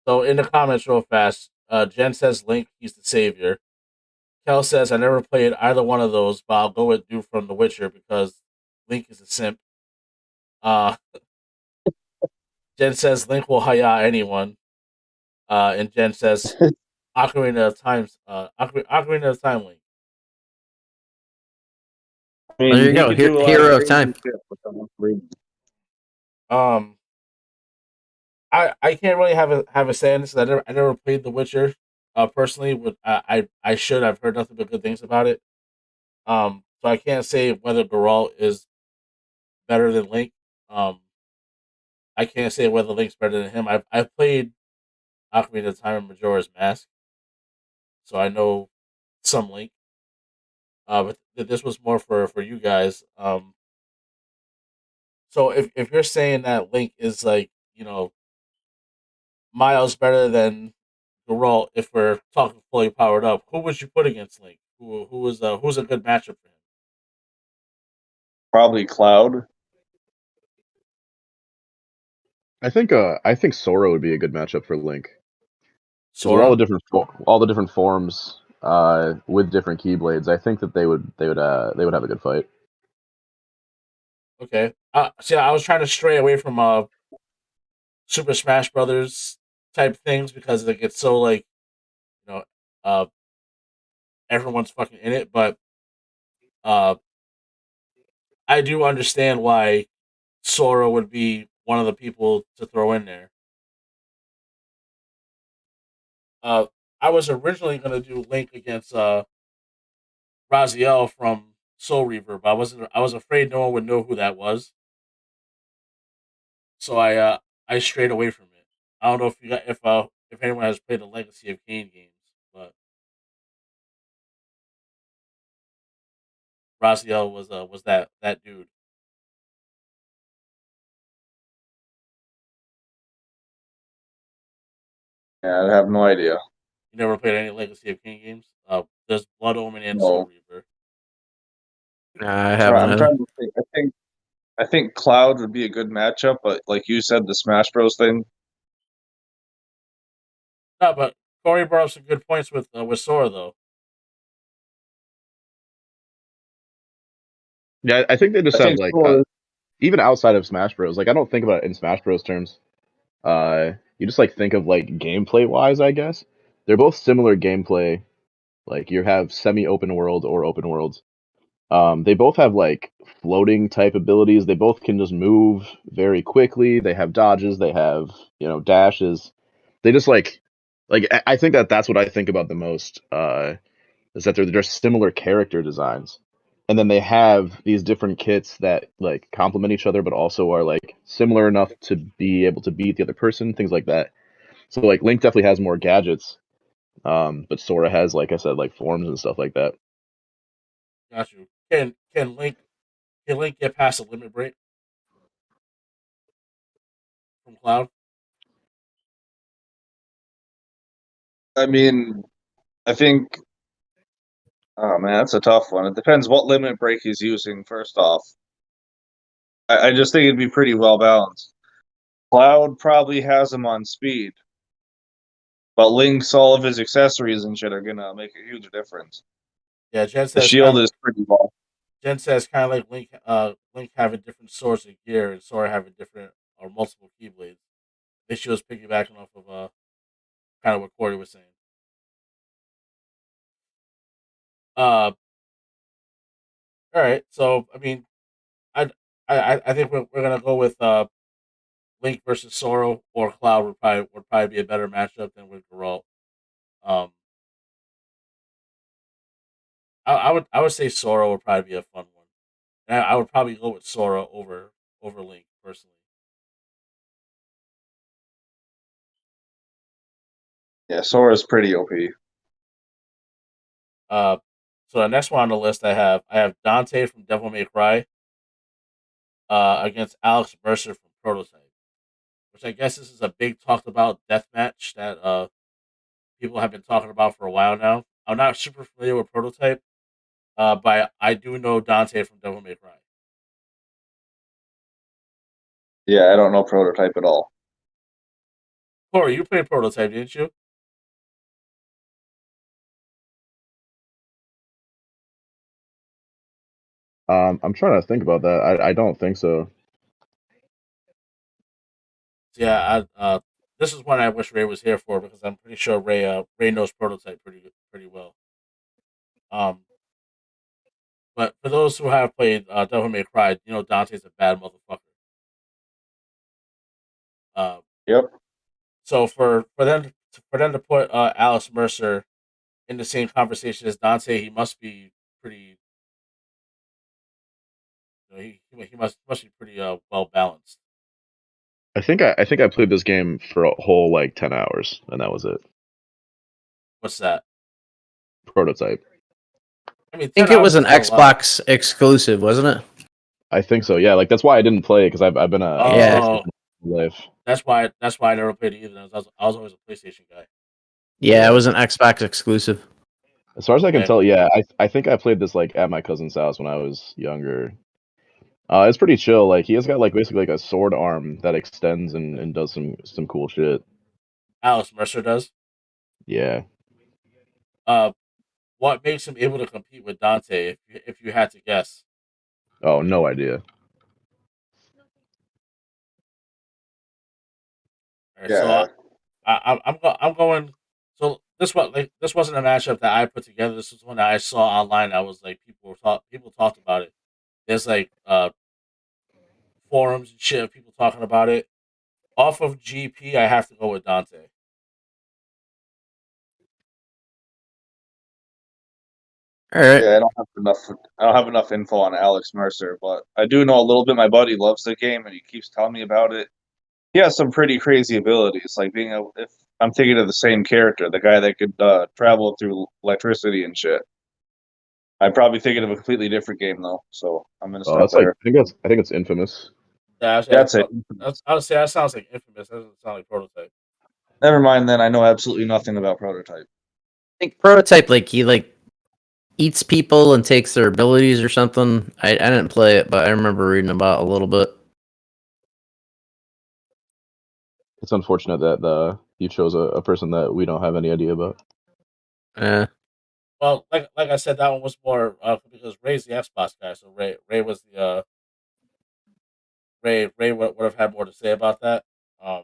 So in the comments, real fast, Jen says Link, he's the savior. Kel says I never played either one of those, but I'll go with dude from The Witcher because Link is a simp. Jen says Link will haya anyone. And Jen says Ocarina of Time Link. I mean, There you he go, could do a lot Hero of crazy Time. shit with them reading. I can't really have a say on this. I never played The Witcher. Personally, I should. I've heard nothing but good things about it. So I can't say whether Geralt is better than Link. I can't say whether Link's better than him. I've played Ocarina of Time and Majora's Mask, so I know some Link. But this was more for you guys. So if you're saying that Link is like miles better than Geralt, if we're talking fully powered up, who would you put against Link? Who's a good matchup for him? Probably Cloud. I think Sora would be a good matchup for Link. So with Sora? all the different forms with different keyblades, I think that they would have a good fight. Okay. See, I was trying to stray away from Super Smash Brothers type things because it gets so like you know uh everyone's fucking in it, but uh I do understand why Sora would be one of the people to throw in there. Uh, I was originally gonna do Link against Raziel from Soul Reaver, but I was afraid no one would know who that was, so I strayed away from it. I don't know if anyone has played the Legacy of Kain games, but Raziel was that dude. Yeah, I have no idea. You never played any Legacy of Kain games? There's Blood Omen and No. Soul Reaver. I haven't. I'm either. trying to think. I think Cloud would be a good matchup, but like you said, the Smash Bros thing. No, but Corey brought up some good points with Sora though. Yeah, I think they just I have think like Sora- even outside of Smash Bros. Like I don't think about it in Smash Bros. Terms. You just like think of like gameplay wise, I guess. They're both similar gameplay. Like you have semi-open world or open worlds. They both have like floating type abilities. They both can just move very quickly. They have dodges. They have dashes. They just like Like I think that's what I think about the most. Is that they're similar character designs, and then they have these different kits that like complement each other, but also are like similar enough to be able to beat the other person, things like that. So like Link definitely has more gadgets, but Sora has, like I said, like forms and stuff like that. Got you. Can Link get past a limit break from Cloud? I mean, I think. Oh man, that's a tough one. It depends what limit break he's using. First off, I just think it'd be pretty well balanced. Cloud probably has him on speed, but Link's all of his accessories and shit are gonna make a huge difference. Yeah, The shield is pretty low. Jen says kind of like Link having different swords of gear and Sora having different or multiple keyblades. This she was piggybacking off of kind of what Corey was saying. Uh, all right. So I mean, I I think we're gonna go with Link versus Sora or Cloud would probably be a better matchup than with Geralt. Um, I would say Sora would probably be a fun one. And I would probably go with Sora over Link personally. Yeah, Sora's pretty OP. Uh, so the next one on the list I have Dante from Devil May Cry against Alex Mercer from Prototype, which I guess this is a big talked about death match that people have been talking about for a while now. I'm not super familiar with Prototype, but I do know Dante from Devil May Cry. Yeah, I don't know Prototype at all. Corey, you played Prototype, didn't you? I'm trying to think about that. I don't think so. Yeah, this is one I wish Ray was here for because I'm pretty sure Ray knows Prototype pretty well. Um, but for those who have played Devil May Cry, Dante's a bad motherfucker. Uh, Yep. so for them to put Alice Mercer in the same conversation as Dante, he must be pretty. He must be pretty well balanced. I think I played this game for a whole like 10 hours, and that was it. What's that? Prototype. I mean, I think 10 it hours was is an not a lot. Xbox exclusive, wasn't it? I think so. Yeah, like that's why I didn't play because I've been a Yeah. Oh, PlayStation life. that's why I never played it either. I was always a PlayStation guy. Yeah, it was an Xbox exclusive. As far as I can Yeah, tell, yeah, I think I played this like at my cousin's house when I was younger. It's pretty chill. Like he has got like basically like a sword arm that extends and does some cool shit. Alice Mercer does. Yeah. Uh, what makes him able to compete with Dante? If you had to guess. Oh, no idea. All right, so Yeah. I'm going. So this wasn't a matchup that I put together. This was one that I saw online. I was like people talked about it. There's like forums and shit. People talking about it. Off of GP, I have to go with Dante. All right. Yeah, I don't have enough. I don't have enough info on Alex Mercer, but I do know a little bit. My buddy loves the game, and he keeps telling me about it. He has some pretty crazy abilities, like being a. If I'm thinking of the same character, the guy that could travel through electricity and shit. I'm probably thinking of a completely different game though, so I'm gonna Oh, stop that's like there. I think it's Infamous. Yeah, That's it. I would say that sounds like Infamous. That doesn't sound like Prototype. Never mind then. I know absolutely nothing about Prototype. I think Prototype, like he like eats people and takes their abilities or something. I didn't play it, but I remember reading about it a little bit. It's unfortunate that you chose a person that we don't have any idea about. Yeah. Well, like I said, that one was more because Ray's the Xbox guy, so Ray was the Ray would have had more to say about that. Um,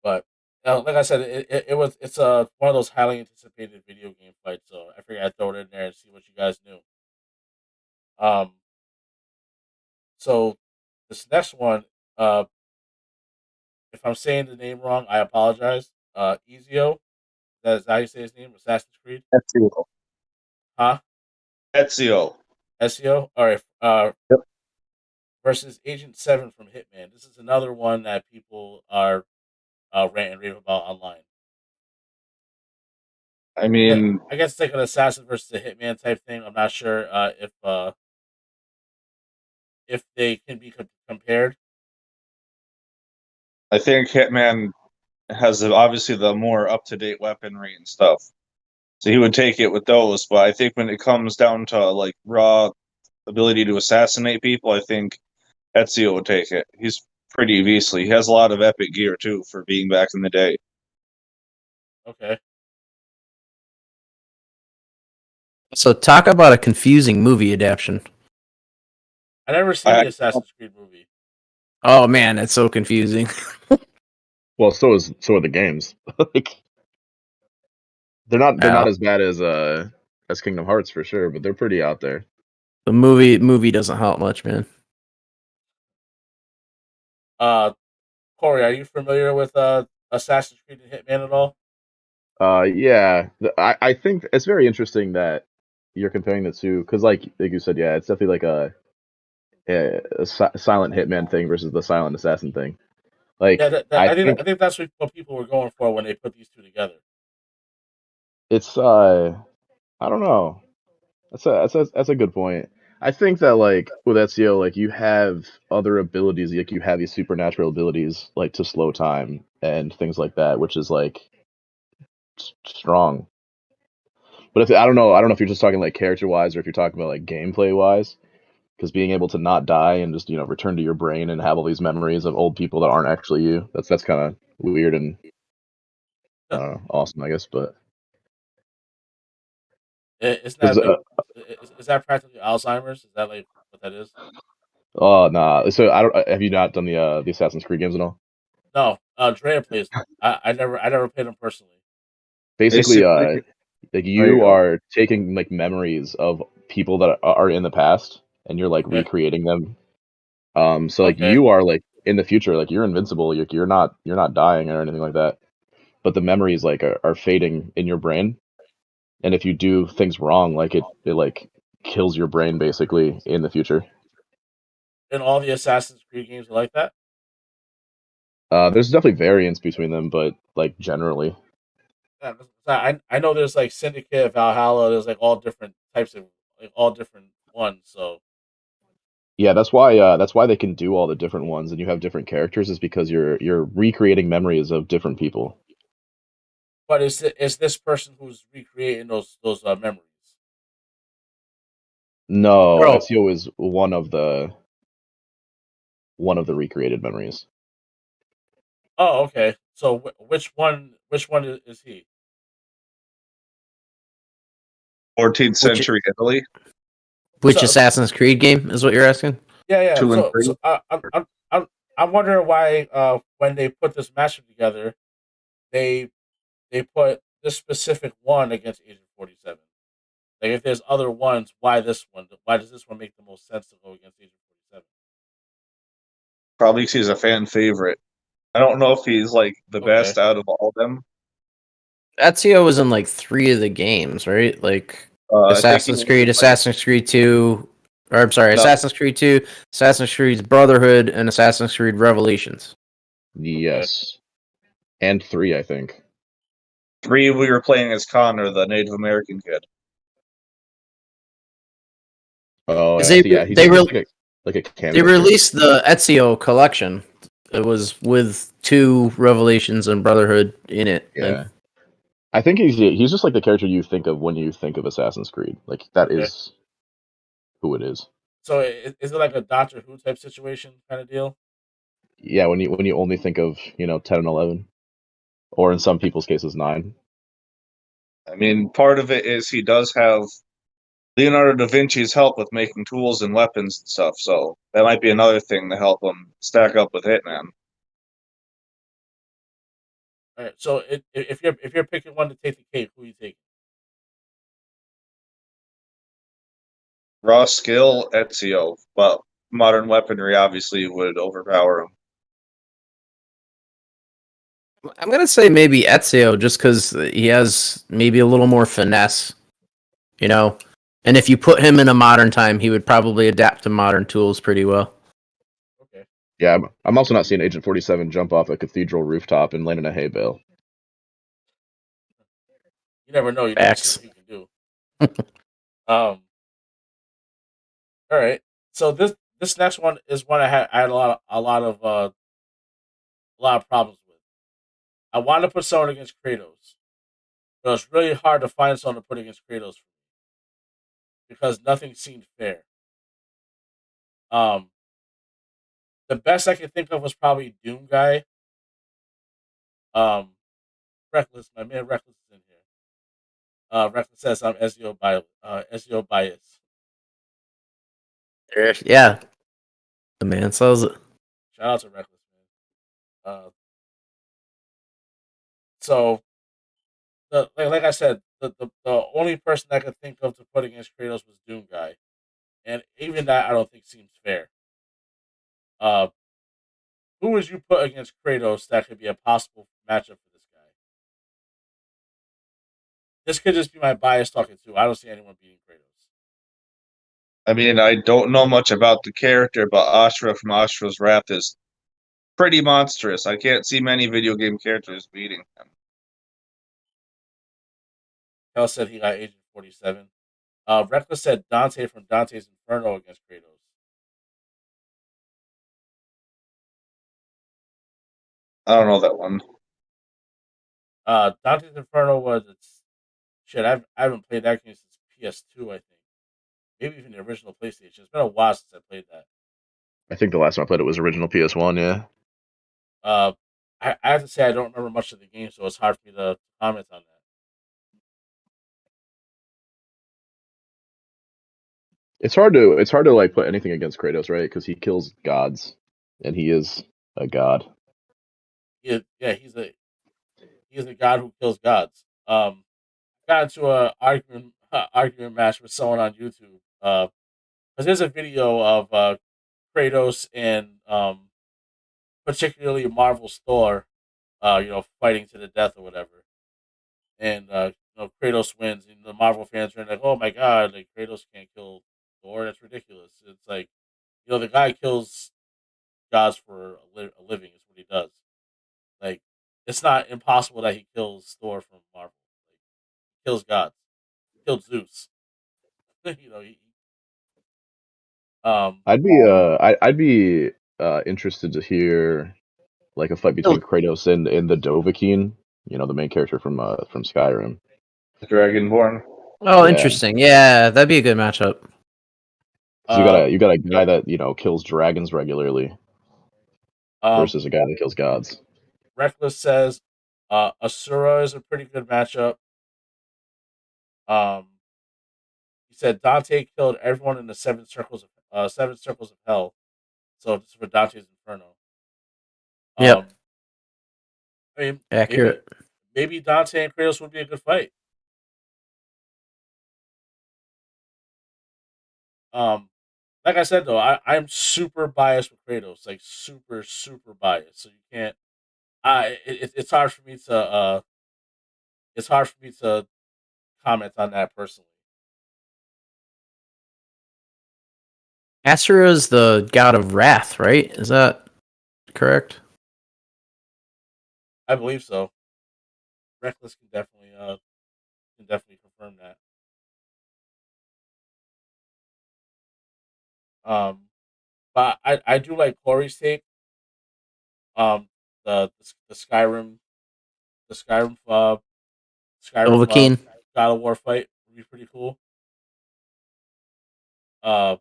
but like I said, it's one of those highly anticipated video game fights, so I figured I'd throw it in there and see what you guys knew. Um, so this next one, uh, if I'm saying the name wrong, I apologize. Ezio. That's how you say his name. Assassin's Creed. Ezio. Huh? Ezio. Ezio. All right. Yep. Versus Agent 7 from Hitman. This is another one that people are rant and rave about online. I mean, I guess it's like an assassin versus a hitman type thing. I'm not sure if they can be compared. I think Hitman has obviously the more up-to-date weaponry and stuff. So he would take it with those, but I think when it comes down to like raw ability to assassinate people, I think Ezio would take it. He's pretty beastly. He has a lot of epic gear too for being back in the day. Okay. So talk about a confusing movie adaptation. I never seen I the Assassin's Creed movie. Oh man, it's so confusing. Well, so are the games. Like they're not Yeah. as bad as Kingdom Hearts for sure, but they're pretty out there. The movie doesn't help much, man. Uh, Corey, are you familiar with Assassin's Creed and Hitman at all? Yeah, I think it's very interesting that you're comparing the two because, like you said, yeah, it's definitely like a silent hitman thing versus the silent assassin thing. Yeah, Like I I think think that's what people were going for when they put these two together. it's I don't know. That's a good point. I think that like with Ezio, like you have other abilities, like you have these supernatural abilities, like to slow time and things like that, which is like strong. But if I don't know if you're just talking like character wise or if you're talking about like gameplay wise, because being able to not die and just return to your brain and have all these memories of old people that aren't actually you, that's kind of weird and I No, don't know, awesome, I guess. But Isn't because that like is that practically Alzheimer's? Is that like what that is? oh nah, so I don't have you not done the Assassin's Creed games at all? No, Drea plays them. I never played them personally. Basically, basically like there you you go. are taking like memories of people that are in the past and you're like Okay, recreating them. So like okay. you are like in the future, like you're invincible. You're not dying or anything like that. But the memories like are fading in your brain, and if you do things wrong, like it like kills your brain basically in the future. In all the Assassin's Creed games are like that. There's definitely variance between them, but like generally, Yeah, 'cause I know there's like Syndicate, Valhalla. There's like all different types of like all different ones. So, yeah, that's why they can do all the different ones and you have different characters is because you're recreating memories of different people. but is this person who's recreating those memories? No, Bro, Ezio is one of the recreated memories. Oh, okay. So which one is he? 14th which century Italy, which So Assassin's Creed game is what you're asking? yeah, yeah. 2 and 3. I'm wondering why when they put this matchup together, they they put this specific one against Agent 47. Like if there's other ones, why this one? Why does this one make the most sense to go against Agent 47? Probably 'cause he's a fan favorite. I don't know if he's like the Okay. best out of all of them. Ezio was in like 3 of the games, right? Like I think he Assassin's was Creed, like Assassin's Creed 2, or I'm sorry, no Assassin's Creed 2, Assassin's Creed Brotherhood, and Assassin's Creed Revelations. Okay. Yes, and three, I think. 3. We were playing as Connor, the Native American kid. Oh, Because I see. Yeah, they he's re- like a they cameo character. released the Ezio collection. It was with 2 Revelations and Brotherhood in it. And Yeah, I think he's just like the character you think of when you think of Assassin's Creed. Like that Okay. is who it is. So is it like a Doctor Who type situation kind of deal? Yeah, when you only think of 10 and 11, or in some people's cases 9. I mean, part of it is he does have Leonardo da Vinci's help with making tools and weapons and stuff, so that might be another thing to help him stack up with Hitman. All right. So if you're picking one to take the cake, who you take? Raw skill, Ezio, but modern weaponry obviously would overpower him. I'm gonna say maybe Ezio, just because he has maybe a little more finesse, you know. And if you put him in a modern time, he would probably adapt to modern tools pretty well. Okay. Yeah, I'm also not seeing Agent 47 jump off a cathedral rooftop and land in a hay bale. You never know. You never see Facts. what he can do. Um. All right. So this next one is one I had a lot of problems with. I wanted to put someone against Kratos, but it's really hard to find someone to put against Kratos because nothing seemed fair. Um, the best I could think of was probably Doom guy. Um, Reckless, my man, Reckless is in here. Reckless says I'm SEO bias. Yeah, the man says it. Shout out to Reckless, man. So like I said, the only person I could think of to put against Kratos was Doom guy, and even that I don't think seems fair. Uh, who would you put against Kratos that could be a possible matchup for this guy? This could just be my bias talking too. I don't see anyone beating Kratos. I mean, I don't know much about the character, but Ashra from Ashra's Wrath is pretty monstrous. I can't see many video game characters beating him. Hell said he got Agent 47. Reckless said Dante from Dante's Inferno against Kratos. I don't know that one. Dante's Inferno was shit. I haven't played that game since PS2. I think maybe even the original PlayStation. It's been a while since I played that. I think the last time I played it was original PS1. Yeah, Uh, I have to say I don't remember much of the game, so it's hard for me to comment on that. it's hard to like put anything against Kratos, right? Because he kills gods, and he is a god. Yeah, he's a god who kills gods. Got into a argument match with someone on YouTube. Because there's a video of Kratos and particularly Marvel's Thor, fighting to the death or whatever. And Kratos wins, and the Marvel fans are like, "Oh my god, like Kratos can't kill Thor. That's ridiculous." It's like, the guy kills gods for a living. Is what he does. Like, it's not impossible that he kills Thor from Marvel. Like, he kills gods. He killed Zeus. you know, he, um, I'd be interested to hear like a fight Oh, between Kratos and the Dovahkiin, the main character from Skyrim. Dragonborn. oh, Yeah, interesting. Yeah, that'd be a good matchup. 'cause you got uh, a you got a guy that kills dragons regularly um, versus a guy that kills gods. Reckless says, Asura is a pretty good matchup. Um, he said Dante killed everyone in the seven circles of hell. So this is for Dante's Inferno. Yep, Um, I mean, accurate. maybe Dante and Kratos would be a good fight. Um, like I said though, I'm super biased with Kratos, like super super biased. So you can't. It's hard for me to comment on that personally. Asura is the god of wrath, right? Is that correct? I believe so. Reckless can definitely confirm that. Um, but I do like Corey's take. Um, the Skyrim Skyrim Dovahkiin. God of War fight would be pretty cool. Uh,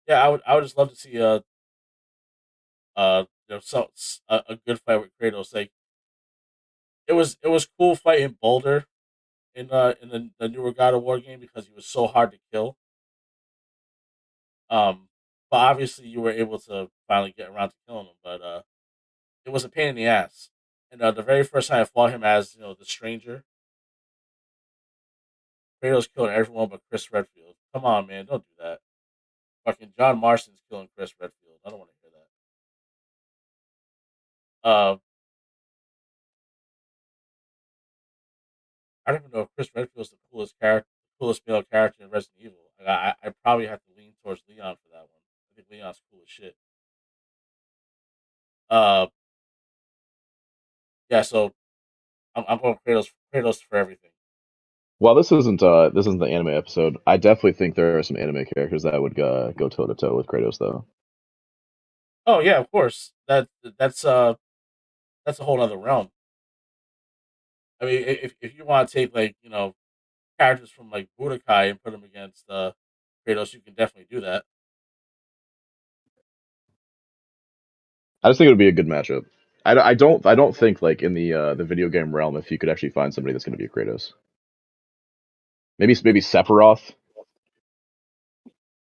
yeah, I would just love to see a good fight with Kratos. Like it was cool fighting Boulder in the newer God of War game because he was so hard to kill. But obviously you were able to finally get around to killing him. But it was a pain in the ass. And the very first time I fought him as the stranger, Kratos killed everyone but Chris Redfield. Come on, man, don't do that. Fucking John Marston's killing Chris Redfield. I don't want to hear that. I don't even know if Chris Redfield's the coolest male character in Resident Evil. Like, I probably have to lean towards Leon for that one. I think Leon's cool as shit. Uh, yeah. So I'm going Kratos for everything. While this isn't the anime episode, I definitely think there are some anime characters that would go toe to toe with Kratos though. Oh yeah, of course. That's a whole other realm. I mean, if you want to take like characters from like Budokai and put them against Kratos, you can definitely do that. I just think it would be a good matchup. I don't think like in the video game realm if you could actually find somebody that's going to be a Kratos. Maybe Sephiroth.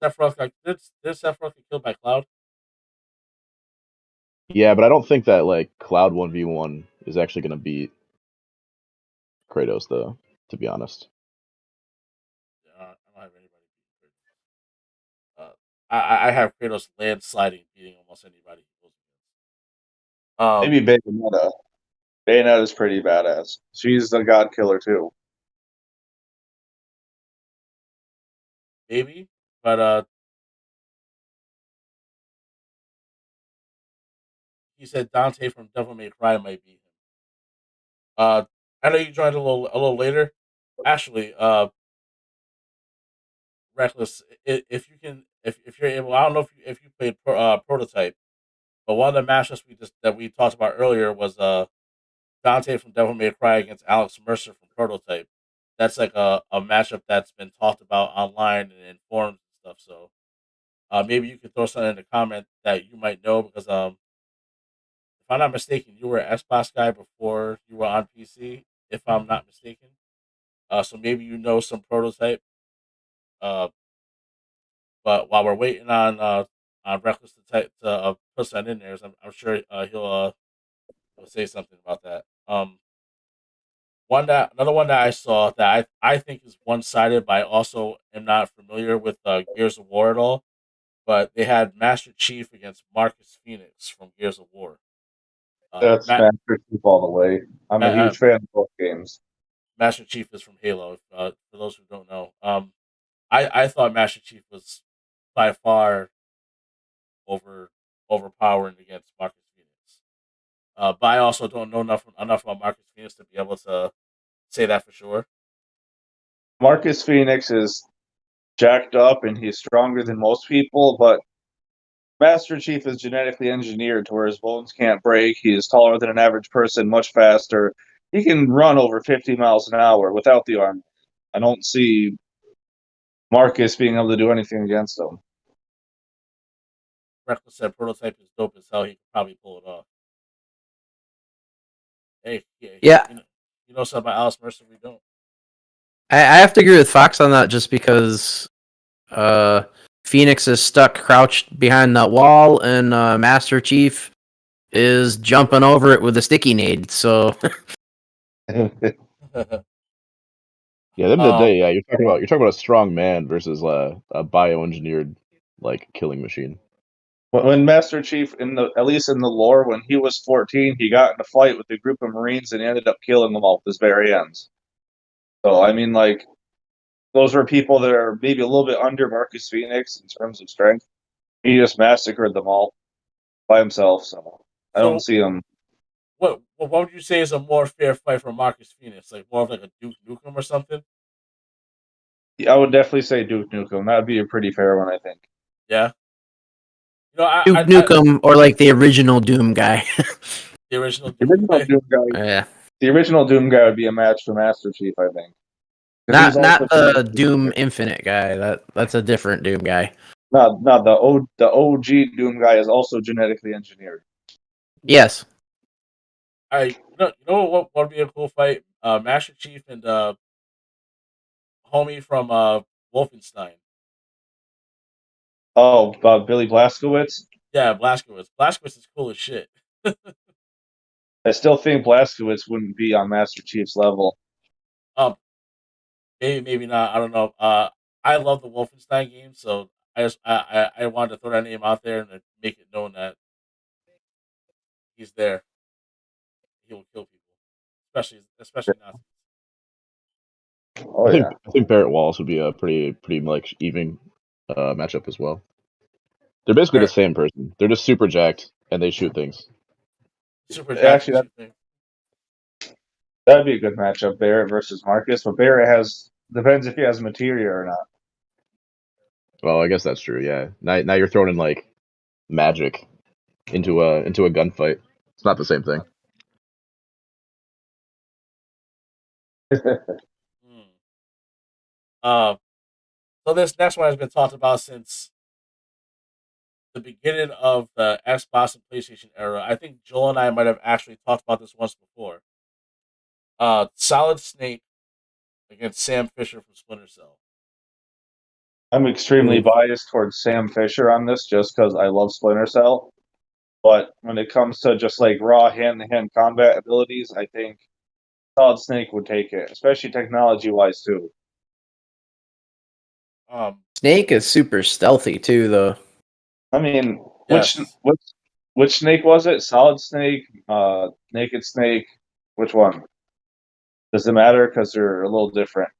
Sephiroth did Sephiroth get killed by Cloud? Yeah, but I don't think that like Cloud 1v1 is actually going to beat Kratos though. To be honest, I don't have anybody beating Kratos. I have Kratos landsliding beating almost anybody he goes against. Maybe Bayonetta. Bayonetta's pretty badass. She's a god killer too. Maybe, but he said Dante from Devil May Cry might beat him. I know you joined a little later. Actually, Reckless, if you can, if you're able, I don't know if you played Prototype, but one of the matchups we talked about earlier was Dante from Devil May Cry against Alex Mercer from Prototype. That's like a matchup that's been talked about online and in forums and stuff. So maybe you could throw something in the comment that you might know because if I'm not mistaken, you were an Xbox guy before you were on PC. If I'm not mistaken, so maybe you know some Prototype. Uh, but while we're waiting on Reckless to put something in there, so I'm sure he'll say something about that. Another one that I saw that I think is one sided, but I also am not familiar with Gears of War at all. But they had Master Chief against Marcus Phoenix from Gears of War. That's Master Chief all the way. I'm a Ma- huge fan of both games. Master Chief is from Halo. For those who don't know, I thought Master Chief was by far over overpowering against Marcus Phoenix. But I also don't know enough about Marcus Phoenix to be able to say that for sure. Marcus Phoenix is jacked up and he's stronger than most people, but Master Chief is genetically engineered to where his bones can't break. He is taller than an average person, much faster. He can run over 50 miles an hour without the armor. I don't see Marcus being able to do anything against him. Reckless said Prototype is dope as hell. He could probably pull it off. Hey, yeah, Yeah, you know something about Alice Mercer? We don't. I have to agree with Fox on that just because Phoenix is stuck crouched behind that wall, and Master Chief is jumping over it with a sticky nade. So yeah, at the end of the um, day, yeah, you're talking about a strong man versus a bioengineered like killing machine. When Master Chief, at least in the lore, when he was 14, he got in a fight with a group of Marines and he ended up killing them all at his very ends. So I mean, like those were people that are maybe a little bit under Marcus Phoenix in terms of strength. He just massacred them all by himself. So I don't so see him. what would you say is a more fair fight for Marcus Phoenix? Like more of like a Duke Nukem or something? I would definitely say Duke Nukem. That would be a pretty fair one, I think. Yeah. You know, Duke I Nukem or like the original Doom guy. the original The Doom original guy. Doom guy. Yeah, The original Doom guy would be a match for Master Chief, I think, because he's also not the genetically Doom engineered. Infinite guy. That's a different Doom guy. No, the OG Doom guy is also genetically engineered. Yes. You know what would be a cool fight? Master Chief and homie from Wolfenstein. Oh, Billy Blazkowicz. Yeah, Blazkowicz. Blazkowicz is cool as shit. I still think Blazkowicz wouldn't be on Master Chief's level. Um, maybe not. I don't know. I love the Wolfenstein game, so I wanted to throw that name out there and make it known that he's there. He will kill people, especially Nazis. Oh yeah. I think Barrett Wallace would be a pretty like even matchup as well. They're basically the Barrett, same person. They're just super jacked and they shoot things. super jacked Actually, and shooting. that'd be a good matchup, Barrett versus Marcus. But Barrett depends if he has materia or not. Well, I guess that's true. Yeah. Now you're throwing in like magic into a gunfight. It's not the same thing. Hmm. Uh, so this next one has been talked about since the beginning of the Xbox and PlayStation era. I think Joel and I might have actually talked about this once before. Solid Snake against Sam Fisher from Splinter Cell. I'm extremely Ooh. biased towards Sam Fisher on this just because I love Splinter Cell. But when it comes to just like raw hand-to-hand combat abilities, I think Solid Snake would take it, especially technology-wise too. Um, Snake is super stealthy too, though. I mean, yes. which snake was it? Solid Snake, Naked Snake. Which one? Does it matter? Because they're a little different.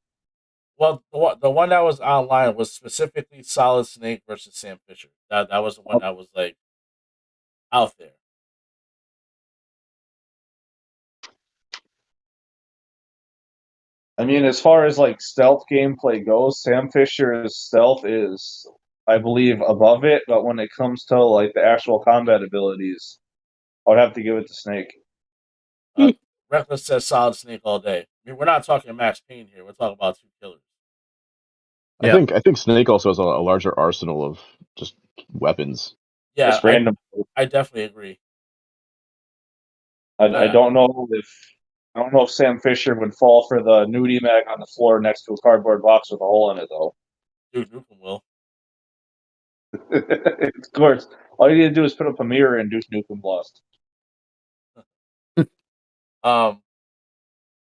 Well, the one that was online was specifically Solid Snake versus Sam Fisher. That was the one that was like out there. I mean, as far as like stealth gameplay goes, Sam Fisher's stealth is, I believe, above it. But when it comes to like the actual combat abilities, I would have to give it to Snake. Uh, Reckless says Solid Snake all day. I mean, we're not talking Max Payne here. We're talking about two killers. Yeah. I think Snake also has a larger arsenal of just weapons. Yeah, Just random. I definitely agree. I Uh, don't know if Sam Fisher would fall for the nudie mag on the floor next to a cardboard box with a hole in it though. Duke Nukem will. Of course, all you need to do is put up a mirror and Duke Nukem lost. Um,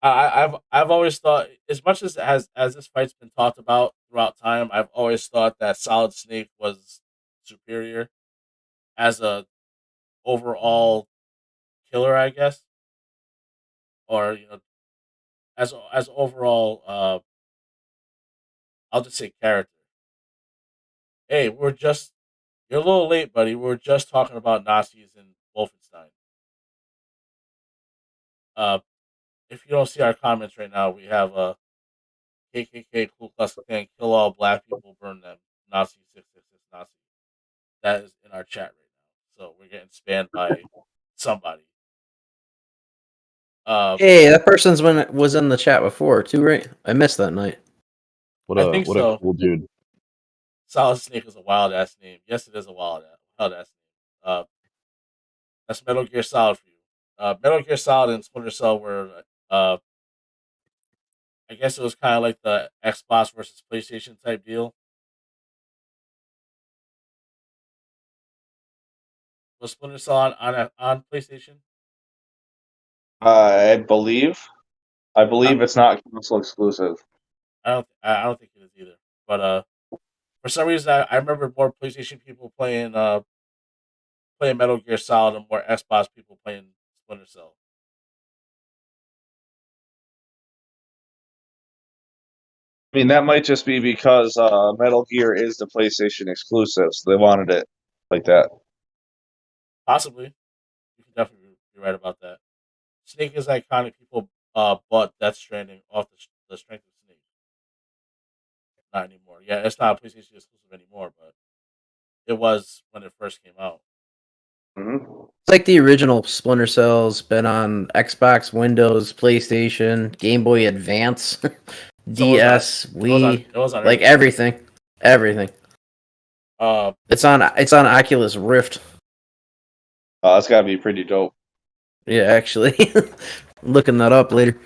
I've always thought, as much as this fight's been talked about throughout time, I've always thought that Solid Snake was superior as a overall killer, I guess, or as overall. I'll just say character. Hey, you're a little late, buddy. We're just talking about Nazis and Wolfenstein. Uh, if you don't see our comments right now, we have KKK, Ku Klux Klan, kill all black people, burn them, Nazi 666 Nazi. That is in our chat right now. So we're getting spammed by somebody. Uh, Hey, that person's was in the chat before too, right? I missed that night. I think What a so. cool dude. Solid Snake is a wild ass name. Yes, it is a wild ass name. That's Metal Gear Solid for you. Metal Gear Solid and Splinter Cell were, I guess it was kind of like the Xbox versus PlayStation type deal. Was Splinter Cell on PlayStation? I believe. I I, believe it's not console exclusive. I don't think it is either. But for some reason, I remember more PlayStation people playing Metal Gear Solid and more Xbox people playing Splinter Cell. I mean, that might just be because Metal Gear is the PlayStation exclusive, so they wanted it like that. Possibly, you can definitely be right about that. Snake is iconic. People bought Death Stranding off the strength of Snake. Not anymore. Yeah, it's not a PlayStation exclusive anymore, but it was when it first came out. Mm-hmm. It's like the original Splinter Cell's been on Xbox, Windows, PlayStation, Game Boy Advance, So it was on. DS, Wii, It was on like everything. everything. Uh, It's on Oculus Rift. That's got to be pretty dope. Yeah, actually, looking that up later.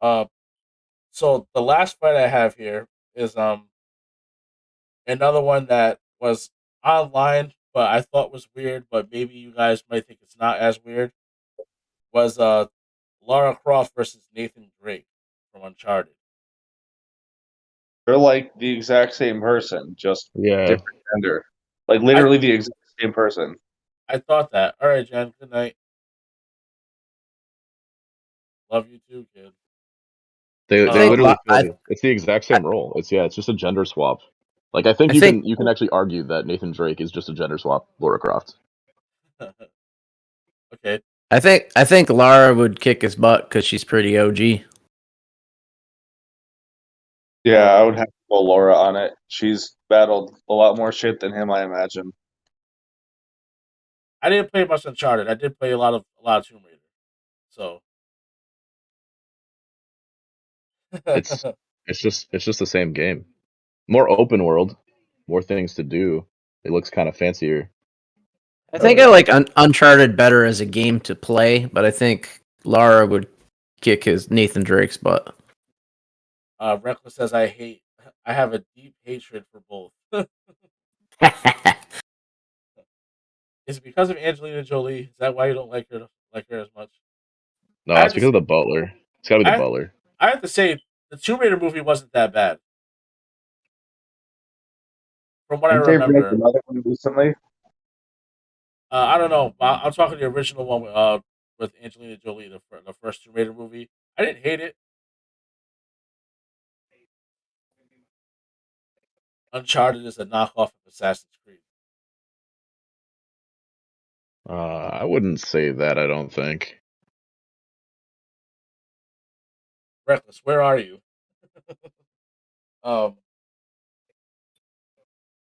uh. So the last fight I have here is another one that was online, but I thought was weird, but maybe you guys might think it's not as weird. Was Lara Croft versus Nathan Drake from Uncharted. They're like the exact same person, just Yeah. different gender. Like I literally the exact same person. I thought that. All right, Jen. Good night. Love you too, kid. They I think literally I, play. It's the exact same role. It's it's just a gender swap. Like I think I think you can actually argue that Nathan Drake is just a gender swap Laura Croft. Okay. I think Lara would kick his butt because she's pretty OG. Yeah, I would have to go Laura on it. She's battled a lot more shit than him, I imagine. I didn't play much Uncharted. I did play a lot of Tomb Raider. So It's it's just the same game. More open world, more things to do. It looks kind of fancier. I think I like Uncharted better as a game to play, but I think Lara would kick his Nathan Drake's butt. Reckless says I have a deep hatred for both. Is it because of Angelina Jolie? Is that why you don't like her as much? No, I it's have because to of the butler. It's got to be the I butler. I have to say the Tomb Raider movie wasn't that bad from what I Didn't they make remember. another one recently? I don't know. I'm talking the original one with Angelina Jolie, the first Tomb Raider movie. I didn't hate it. Uncharted is a knockoff of Assassin's Creed. I wouldn't say that. I don't think. Reckless, where are you? Um,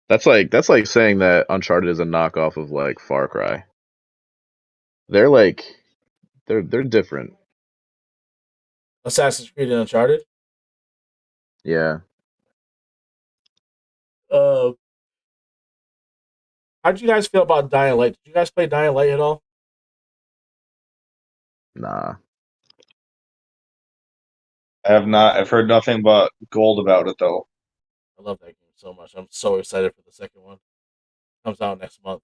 That's like saying that Uncharted is a knockoff of like Far Cry. They're like they're different. Assassin's Creed and Uncharted. Yeah. Uh, how did you guys feel about Dying Light? Did you guys play Dying Light at all? Nah. I have not. I've heard nothing but gold about it, though. I love that game so much. I'm so excited for the second one. Comes out next month.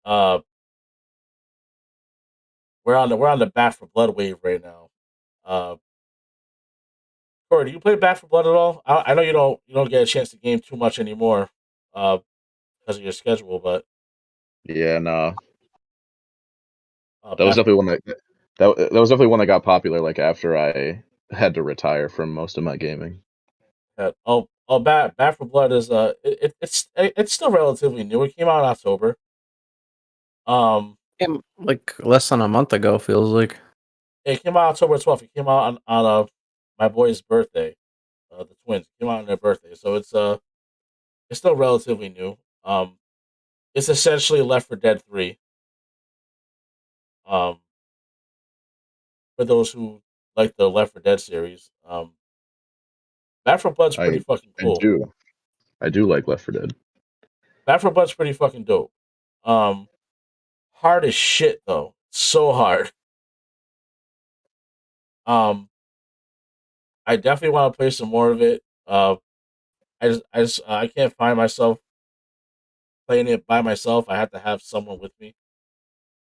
Uh, we're on the Back for Blood wave right now. Uh, Corey, do you play Back for Blood at all? I know you don't get a chance to game too much anymore, because of your schedule, but Yeah. Nah. That was Back for definitely one that was definitely one that got popular. Like after I had to retire from most of my gaming. Back for Blood is it's still relatively new. It came out in October. Um, Like less than a month ago, feels like. it came out October 12th. It came out on my boy's birthday. The twins it came out on their birthday, so it's still relatively new. It's essentially Left 4 Dead 3. Um, for those who like the Left 4 Dead series, Back 4 Blood's pretty I fucking I cool. do I do like Left 4 Dead. Back 4 Blood's pretty fucking dope. Um, hard as shit though, so hard. Um, I definitely want to play some more of it. I can't find myself playing it by myself. I have to have someone with me.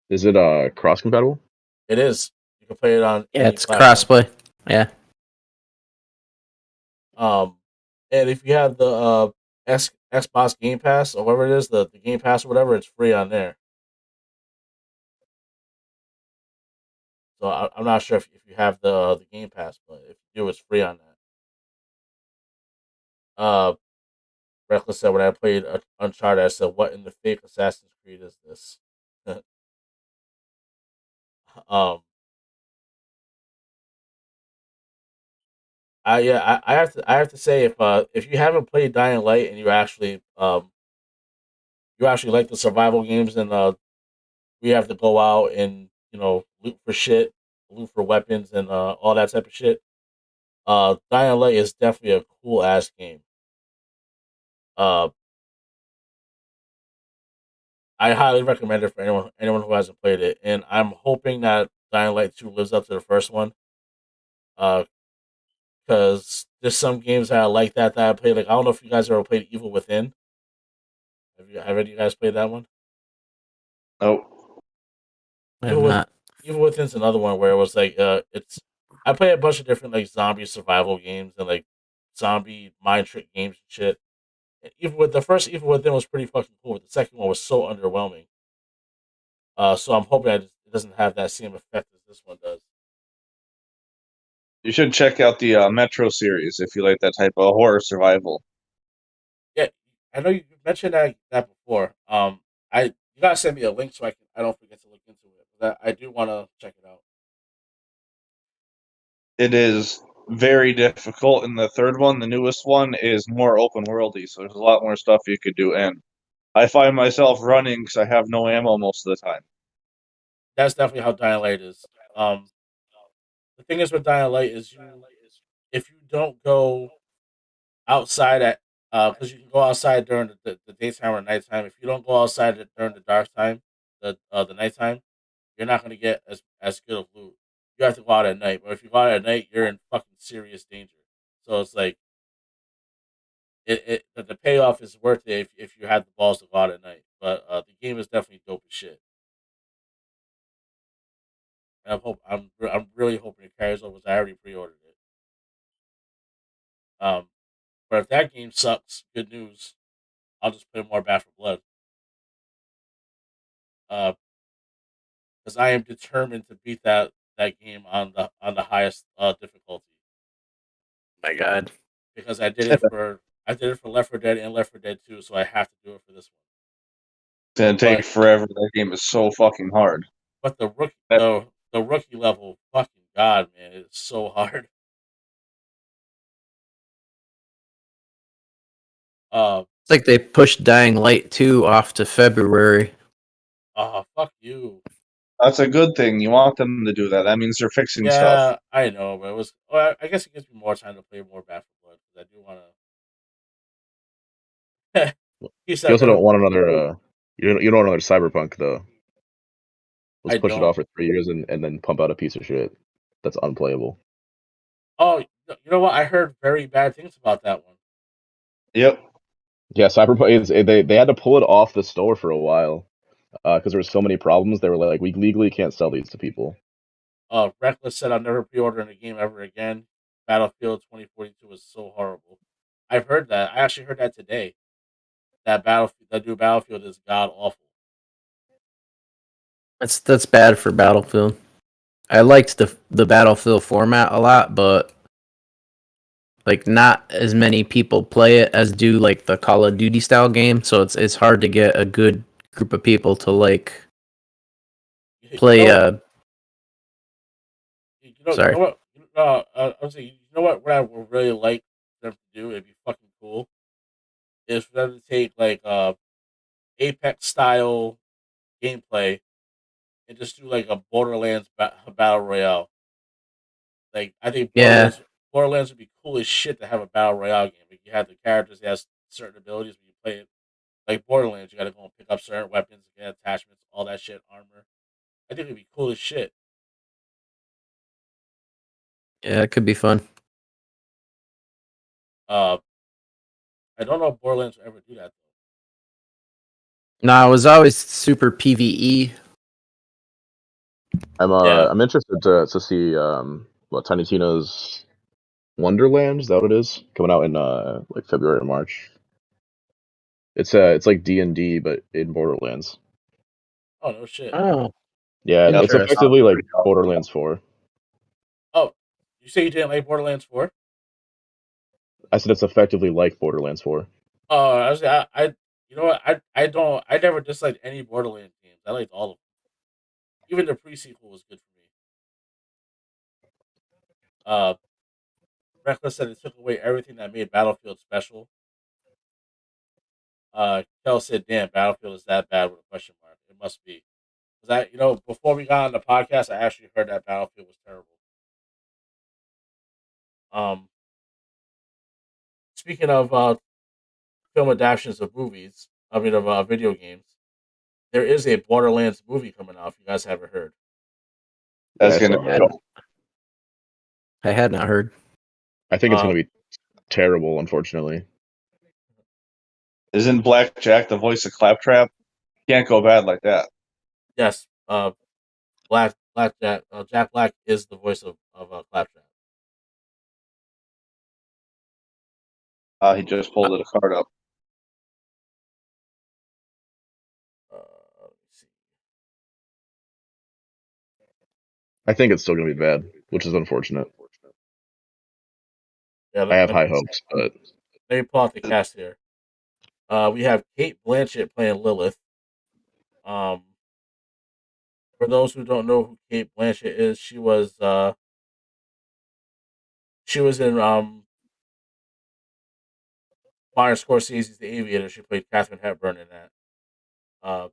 Is it cross compatible? It is. You can play it on Yeah, any it's platform. crossplay. Yeah. Um, and if you have the Xbox Game Pass or whatever it is, the Game Pass or whatever, it's free on there. So I'm not sure if you have the Game Pass, but if you do, it's free on that. Reckless said when I played Uncharted, I said, "What in the fake Assassin's Creed is this?" um, I have to say if you haven't played Dying Light and you actually like the survival games and we have to go out and loot for shit, loot for weapons and all that type of shit. Dying Light is definitely a cool ass game. Uh, I highly recommend it for anyone who hasn't played it, and I'm hoping that Dying Light 2 lives up to the first one. Because there's some games that I like that I played. Like I don't know if you guys ever played Evil Within. Have any of you guys played that one? Nope. I have Evil with not. Evil Within's another one where it was like it's I play a bunch of different like zombie survival games and like zombie mind trick games and shit. And even with the first Evil Within was pretty fucking cool. But the second one was so underwhelming. So I'm hoping that it doesn't have that same effect as this one does. You should check out the Metro series if you like that type of horror survival. Yeah, I know you mentioned that before. You gotta send me a link so I don't forget to look into it. But I do want to check it out. It is very difficult, and the third one, the newest one, is more open worldy, so there's a lot more stuff you could do. And I find myself running because I have no ammo most of the time. That's definitely how Dying Light is. The thing is with Dying Light is if you don't go outside at because you can go outside during the daytime or nighttime. If you don't go outside during the dark time, the nighttime, you're not gonna get as good of loot. You have to go out at night. But if you go out at night, you're in fucking serious danger. So it's like the payoff is worth it if you have the balls to go out at night. But the game is definitely dope as shit. And I'm really hoping it carries over. 'Cause I already pre-ordered it. But if that game sucks, good news. I'll just play more Back for Blood. Because I am determined to beat that game on the highest difficulty. My God. Because I did it for Left 4 Dead and Left 4 Dead 2, so I have to do it for this one. It's gonna take But forever. That game is so fucking hard. but That- the rookie level, fucking god, man, it's so hard. It's like they pushed Dying Light 2 off to February. Fuck you. That's a good thing. You want them to do that. That means they're fixing stuff. Yeah, I know, but it was. Well, I guess it gives me more time to play more Back 4 Blood because I do want to. He You said, also "Never." don't want another. You don't want another Cyberpunk though. Let's I push it don't. off for 3 years and then pump out a piece of shit that's unplayable. Oh, you know what? I heard very bad things about that one. Yep. Yeah, Cyberpunk. They had to pull it off the store for a while because there were so many problems. They were like, we legally can't sell these to people. Reckless said, "I'm never pre-ordering a game ever again. Battlefield 2042 is so horrible." I've heard that. I actually heard that today. That new Battlefield is god awful. That's bad for Battlefield. I liked the Battlefield format a lot, but like not as many people play it as do like the Call of Duty style game, so it's hard to get a good group of people to like play You sorry. know what? I was saying, you know what? What I would really like them to do, it'd be fucking cool, is for them to take like Apex style gameplay and just do like a Borderlands battle royale. Like I think Yeah. Borderlands would be cool as shit to have a battle royale game. Like you have the characters that has certain abilities when you play it. Like Borderlands, you got to go and pick up certain weapons, get attachments, all that shit, armor. I think it'd be cool as shit. Yeah, it could be fun. Uh, I don't know if Borderlands will ever do that No, it was always super PvE. Yeah. I'm interested to see what Tiny Tina's Wonderland, is that what it is? Coming out in like February or March. It's like D&D but in Borderlands. Oh no shit. Oh, Yeah, it's That interesting. sounds effectively like pretty awesome. Borderlands 4. Oh, you say you didn't like Borderlands 4? I said it's effectively like Borderlands 4. Oh, you know what? I never disliked any Borderlands games. I liked all of them. Even the pre-sequel was good for me. Uh, Reckless said it took away everything that made Battlefield special. Kel said, "Damn, Battlefield is that bad?" With a question mark. It must be. Because before we got on the podcast, I actually heard that Battlefield was terrible. Um, Speaking of film adaptations of movies, I mean of video games, there is a Borderlands movie coming out. If you guys haven't heard, Yeah, That's I gonna saw be that. dope. I had not heard. I think it's uh, gonna be terrible, unfortunately. Isn't Black Jack the voice of Claptrap? Can't go bad like that. yes, Jack Black is the voice of Claptrap. He just pulled a card up. Let me see. I think it's still gonna be bad, which is unfortunate. Yeah, I have high hopes, but let me pull out the cast here. We have Kate Blanchett playing Lilith. Um, for those who don't know who Kate Blanchett is, she was in Martin Scorsese's The Aviator. She played Katharine Hepburn in that. Uh,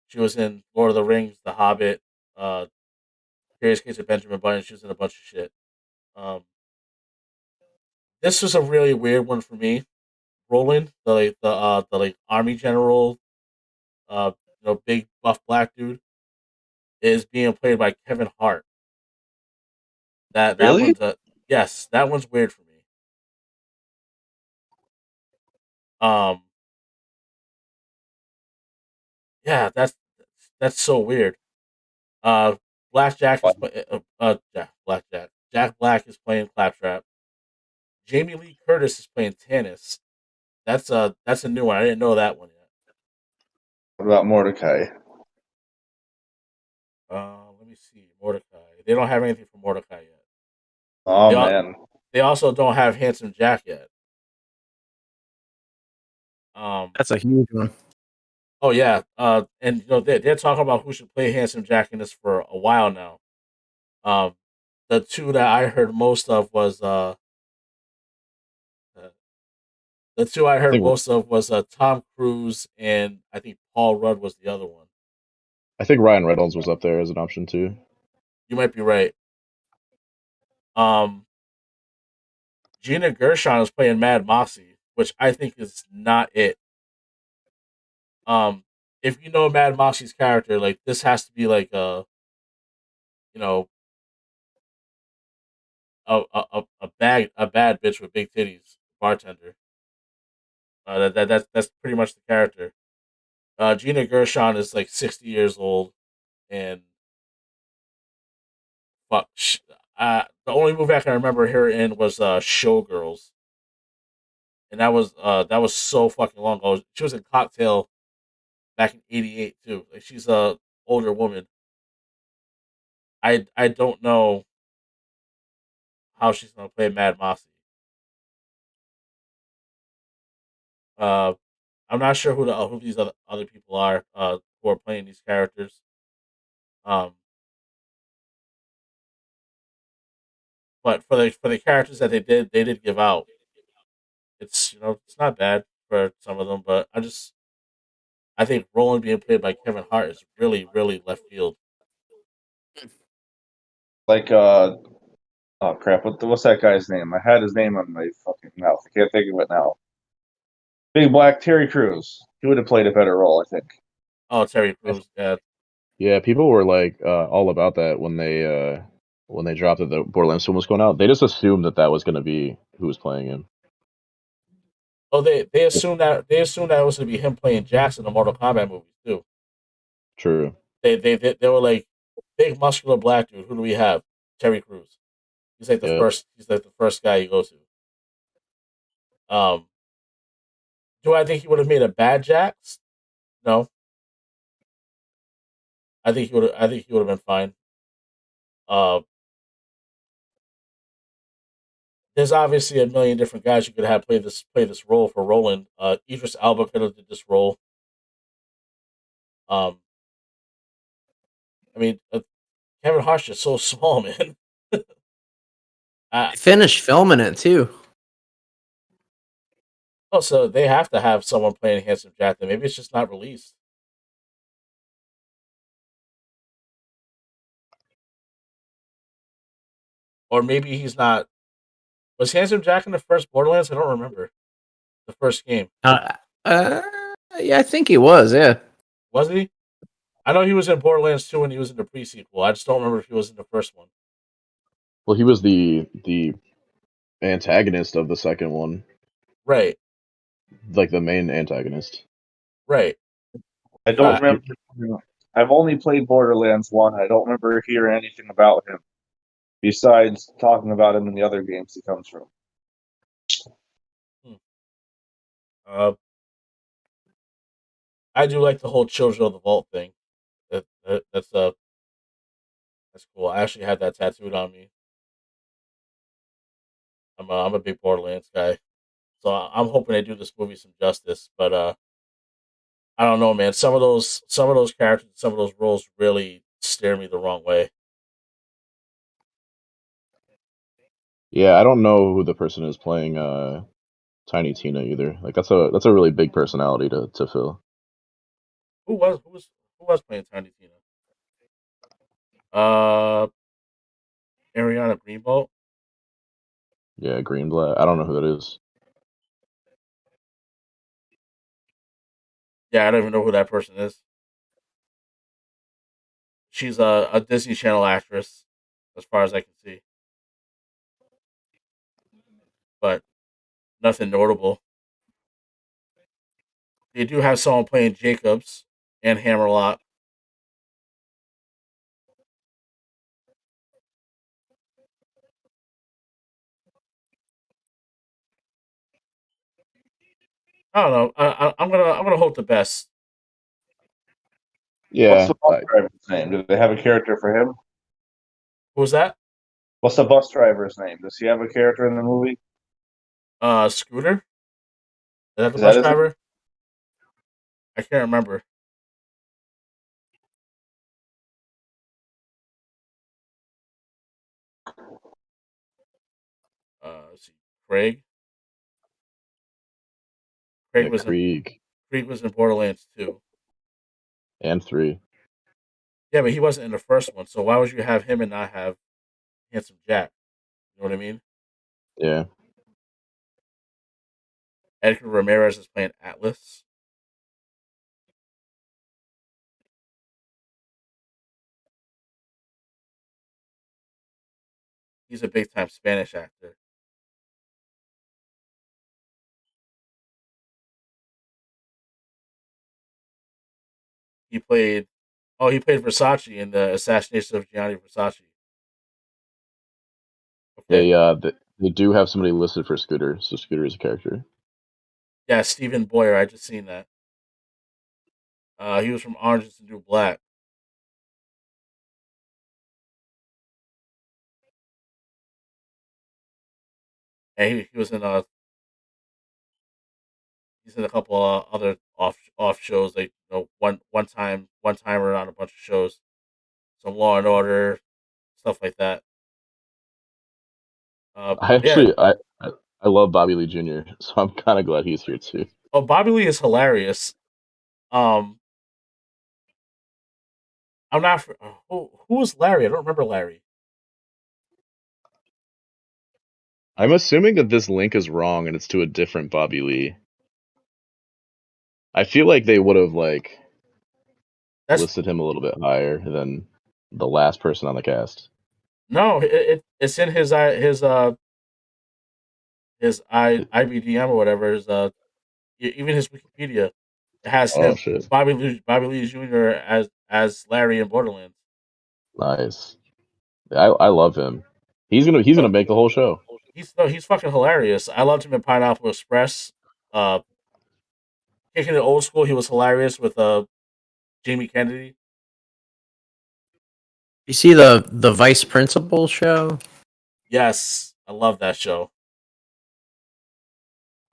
she was in Lord of the Rings, The Hobbit, uh, Curious Case of Benjamin Button. She was in a bunch of shit. Um, this was a really weird one for me. Roland, the like army general, big buff black dude, is being played by Kevin Hart. That Really? one's yes, that one's weird for me. Um, yeah, that's so weird. Uh, Black Jack is Black Jack. Jack Black is playing Claptrap. Jamie Lee Curtis is playing Tannis. That's a new one. I didn't know that one yet. What about Mordecai? Let me see. Mordecai. They don't have anything for Mordecai yet. Oh They man, they also don't have Handsome Jack yet. Um. That's a huge one. Oh yeah. And they're talking about who should play Handsome Jack in this for a while now. Um. The two that I heard most of was uh, the two I I heard think most of was Tom Cruise and I think Paul Rudd was the other one. Ryan Reynolds was up there as an option too. You might be right. Um. Gina Gershon is playing Mad Moxie, which I think is not it. Um, if you know Mad Moxie's character, like this has to be like you know, a bad bitch with big titties, bartender. That's pretty much the character. Gina Gershon is like 60 years old, and fuck. The only movie I can remember her in was Showgirls, and that was so fucking long ago. She was in Cocktail back in '88 too. Like she's a older woman. I don't know how she's gonna play Mad Moxie. Uh, I'm not sure who these other people are who are playing these characters. Um, but for the characters that they did give out, it's it's not bad for some of them. But I think Roland being played by Kevin Hart is really left field. like oh crap, what's that guy's name? I had his name on my fucking mouth. I can't think of it now. Big Black Terry Crews. He would have played a better role, I think. Oh, Terry I th- Crews. Yeah. yeah, people were like all about that when they dropped that the Borderlands film was going out. They just assumed that that was going to be who was playing him. Oh, they assumed that it was gonna be him playing Jax in the Mortal Kombat movies too. True. They were like big muscular black dude. Who do we have? Terry Crews. He's like the Yep. first. He's like the first guy you go to. Um, do I think he would have made a bad Jax? No, I think he would. I think he would have been fine. Uh, there's obviously a million different guys you could have play this role for Roland. Idris Elba could have did this role. Um, I mean, Kevin Hart's just so small, man. They finished filming it too. Also, they have to have someone playing Handsome Jack. Then maybe it's just not released, or maybe he's not. Was Handsome Jack in the first Borderlands? I don't remember the first game. Uh, uh, yeah, I think he was. Yeah, Was he? I know he was in Borderlands 2 when he was in the pre-sequel. I just don't remember if he was in the first one. Well, he was the antagonist of the second one, Right, like the main antagonist. right. I So don't remember. I've only played Borderlands 1. I don't remember hearing anything about him besides talking about him in the other games he comes from. hmm. uh, I do like the whole Children of the Vault thing. That's cool. I actually had that tattooed on me. I'm a big Borderlands guy, so I'm hoping they do this movie some justice. But I don't know, man. Some of those characters, some of those roles really steer me the wrong way. Yeah, I don't know who the person is playing Tiny Tina either. Like that's a really big personality to fill. Who was who was who was playing Tiny Tina? Uh, Ariana Greenbolt. Yeah, Greenblatt. I don't know who that is. Yeah, I don't even know who that person is. She's a Disney Channel actress, as far as I can see, but nothing notable. They do have someone playing Jacobs and Hammerlock. I don't know. I'm gonna hope the best. What's Yeah, the bus driver's name? Do they have a character for him? Who was that? What's the bus driver's name? Does he have a character in the movie? Scooter. Is that the Is that bus his name? driver? I can't remember. Let's see. Craig. Craig yeah, was in Krieg Craig was in Borderlands 2. and 3. Yeah, but he wasn't in the first one. So why would you have him and not have Handsome Jack? You know what I mean? Yeah. Edgar Ramirez is playing Atlas. He's a big time Spanish actor. He played he played Versace in the assassination of Gianni Versace. Okay. They do have somebody listed for Scooter, so Scooter is a character. Yeah, Stephen Boyer, I just seen that. He was from Orange is the New Black. And he was in he's in a couple other off shows, like one timer on a bunch of shows. Some Law and Order, stuff like that. I But yeah. actually I love Bobby Lee Jr., so I'm kind of glad he's here too. Oh, Bobby Lee is hilarious. Um, I'm not. Who was Larry? I don't remember Larry. I'm assuming that this link is wrong and it's to a different Bobby Lee. I feel like they would have like That's listed him a little bit higher than the last person on the cast. no. It's in his IBDM or whatever. Even his Wikipedia. It has Oh him, shit. Bobby Lee Jr. as Larry in Borderlands. Nice. I love him. He's gonna Oh, make the whole show. he's fucking hilarious. I loved him in Pineapple Express. Uh, Kicking it old school, he was hilarious with Jamie Kennedy. You see the vice principal show? Yes, I love that show.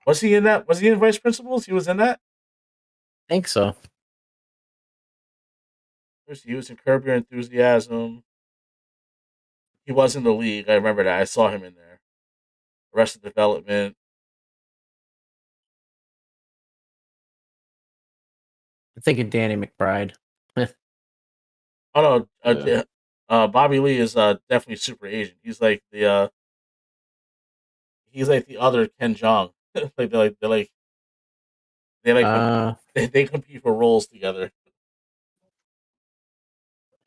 Was he in that? Was he in Vice Principals? He was in that. I think so. He was in Curb Your Enthusiasm. He was in the League. I remember that. I saw him in there. Arrested Development. I'm thinking Danny McBride. Oh no, Yeah. Bobby Lee is definitely super Asian. He's like the other Ken Jeong. like they like Uh they compete for roles together.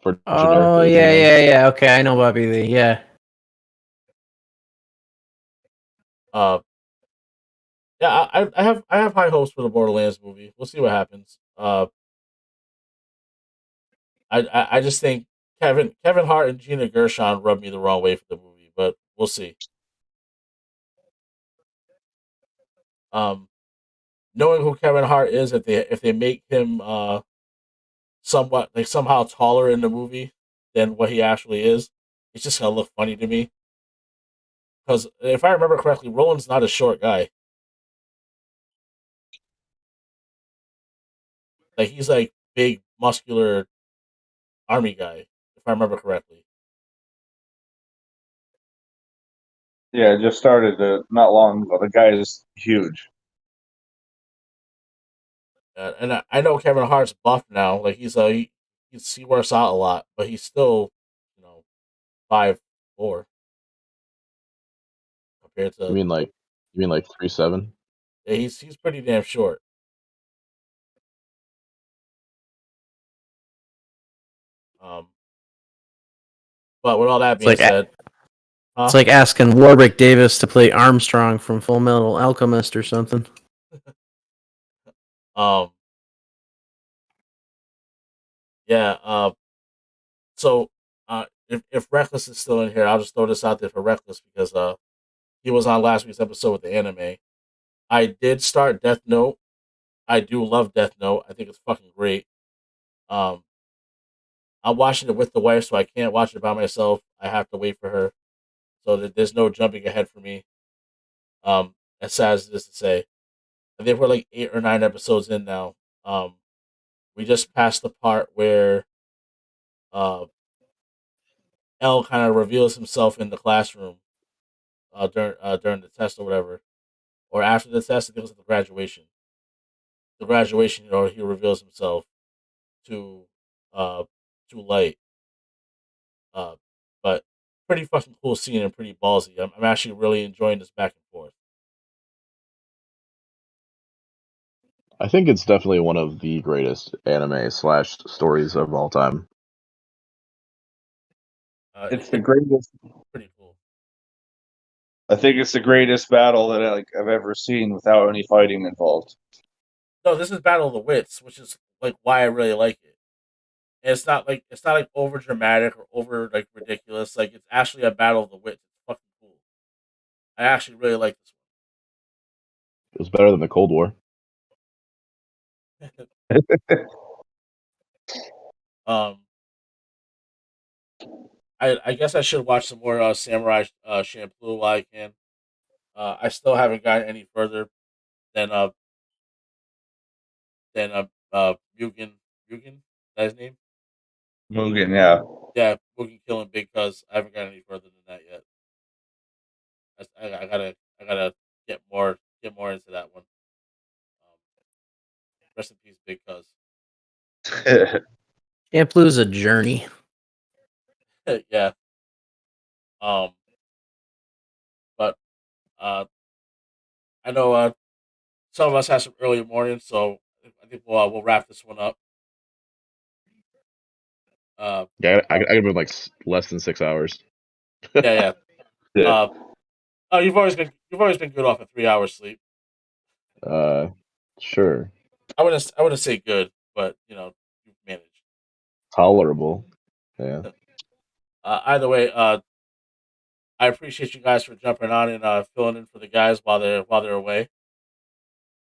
For generic oh Asian yeah, men. yeah, yeah. Okay, I know Bobby Lee. Yeah. Uh, yeah, I have high hopes for the Borderlands movie. We'll see what happens. I just think Kevin Hart and Gina Gershon rubbed me the wrong way for the movie, but we'll see. Um, Knowing who Kevin Hart is, if they make him somewhat like somehow taller in the movie than what he actually is, it's just gonna look funny to me. Because if I remember correctly, Roland's not a short guy. Like he's like big, muscular army guy. If I remember correctly. Yeah, it just started not long ago. The guy is huge. And I know Kevin Hart's buff now. Like he works out a lot, but he's still, 5'4" compared You to mean like 3'7"? yeah, he's pretty damn short. Um, but with all that It's being like said, it's huh? like asking Warwick Davis to play Armstrong from Full Metal Alchemist or something. Um, yeah. So if Reckless is still in here, I'll just throw this out there for Reckless because he was on last week's episode with the anime. I did start Death Note. I do love Death Note. I think it's fucking great. Um, I'm watching it with the wife, so I can't watch it by myself. I have to wait for her, so that there's no jumping ahead for me. As sad as it is to say, I think we're like 8 or 9 episodes in now. Um, we just passed the part where uh, L kind of reveals himself in the classroom during the test or whatever, or after the test. I think it was at the graduation. The graduation, he reveals himself to uh, to Light. Uh, but pretty fucking cool scene and pretty ballsy. I'm actually really enjoying this back and forth. I think it's definitely one of the greatest anime slash stories of all time. It's the greatest. Pretty cool. I think it's the greatest battle that I've ever seen without any fighting involved. No, this is Battle of the Wits, which is like why I really like it. And it's not like over dramatic or over like ridiculous. Like it's actually a Battle of the Wits. It's fucking cool. I actually really like this It was better than the Cold War. one. um, I guess I should watch some more Samurai Champloo while I can. I still haven't gotten any further than Mugen. Mugen, is that his name? Mugen, yeah. Yeah, Mugen killing Big Cuz. I haven't gotten any further than that yet. I gotta get more into that one. Um, rest in peace, Big Cuz. Camp Blue's a journey. Yeah. Um, but I know some of us have some early mornings, so I think we'll wrap this one up. Uh, Yeah, I could been like less than 6 hours. yeah, yeah. Uh, oh, you've always been good off of 3 hours sleep. Uh, sure, I wouldn't say good, but you've managed. tolerable. Yeah. Either way, I appreciate you guys for jumping on and filling in for the guys while they're away.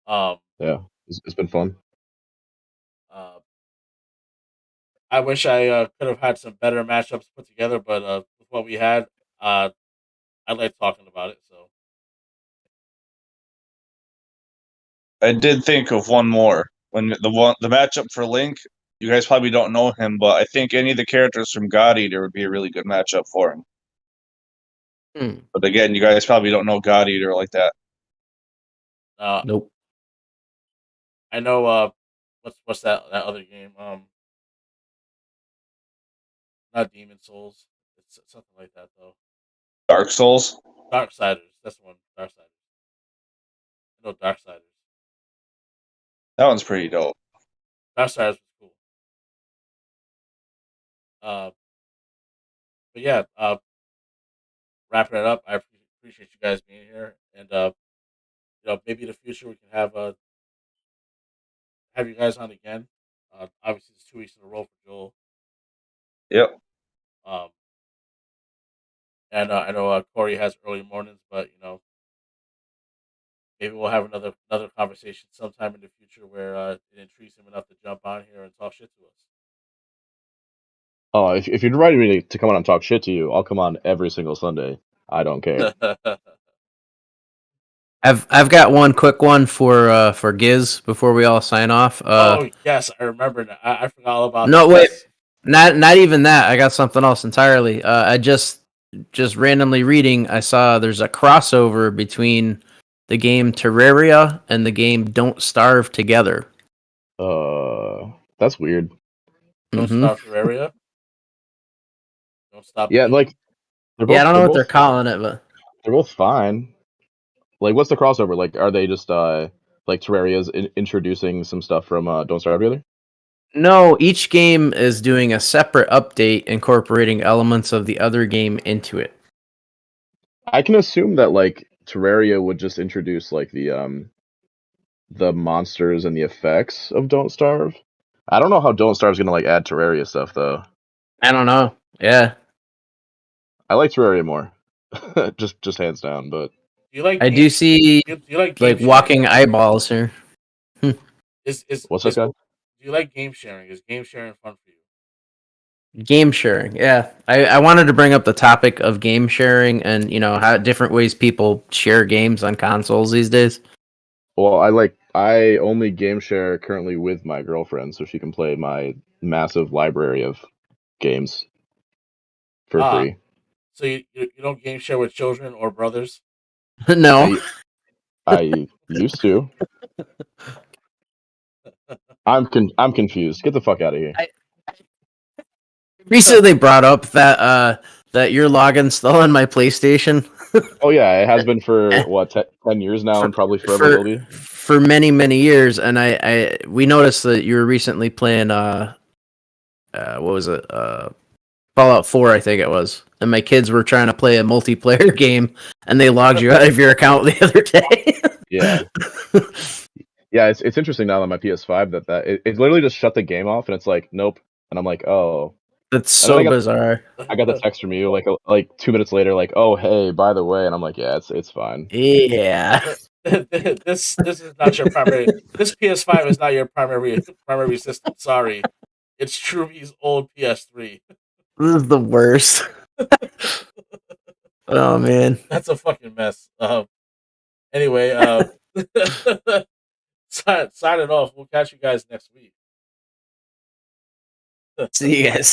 Um, Yeah, it's been fun. uh, I wish I could have had some better matchups put together, but with what we had, uh, I like talking about it. So I did think of one more. When the matchup for Link, you guys probably don't know him, but I think any of the characters from God Eater would be a really good matchup for him. Hmm. But again, you guys probably don't know God Eater like that. Nope. I know what's that other game? Not Demon Souls. It's something like that though. Dark Souls, Darksiders. That's the one. Darksiders. I know Darksiders. that one's pretty dope. Darksiders was cool. Uh, but yeah, wrapping it up. I appreciate you guys being here, and maybe in the future we can have you guys on again. Obviously, it's 2 weeks in a row for Joel. Yep. Um, and I know Corey has early mornings, but maybe we'll have another conversation sometime in the future where it intrigues him enough to jump on here and talk shit to us. Oh, if you're inviting me to come on and talk shit to you, I'll come on every single Sunday. I don't care. I've got one quick one for Giz before we all sign off. Oh yes, I remember that. I forgot all about No, wait, this. not even that. I got something else entirely. I just randomly reading, I saw there's a crossover between the game Terraria and the game Don't Starve Together. That's weird. Don't Mm-hmm. stop Terraria. Don't stop. Yeah, the game. like they're Yeah, I both don't know they're what they're both calling it, but they're both fine. Like, what's the crossover? Like, are they just like Terraria's introducing some stuff from Don't Starve Together? no, each game is doing a separate update incorporating elements of the other game into it. I can assume that like Terraria would just introduce like the monsters and the effects of Don't Starve. I don't know how Don't Starve's gonna like add Terraria stuff though. I don't know. Yeah, I like Terraria more, just hands down. But Do you like I do game? see Do you like game like sharing? walking eyeballs here. what's up, Is guy? do you like game sharing? Is game sharing fun for you? Game sharing. Yeah, I wanted to bring up the topic of game sharing and how different ways people share games on consoles these days. Well, I only game share currently with my girlfriend, so she can play my massive library of games for Ah, free. so you don't game share with children or brothers? No, I used to. I'm confused. Get the fuck out of here. recently brought up that your login's still on my PlayStation. Oh yeah, it has been for Eh, what 10 years now, for and probably forever will for be. for many years, and we noticed that you were recently playing what was it, Fallout 4, I think it was, and my kids were trying to play a multiplayer game, and they logged you out of your account the other day. Yeah, yeah. It's interesting now that my PS5 it literally just shut the game off, and it's like nope, and I'm like oh, That's and then so bizarre. I got the text from you like 2 minutes later, like oh hey by the way, and I'm like yeah it's fine. Yeah. This is not your primary. This PS5 is not your primary system. Sorry, it's Truby's old PS3. This is the worst. Oh man. That's a fucking mess. Anyway, sign it off. We'll catch you guys next week. See you guys.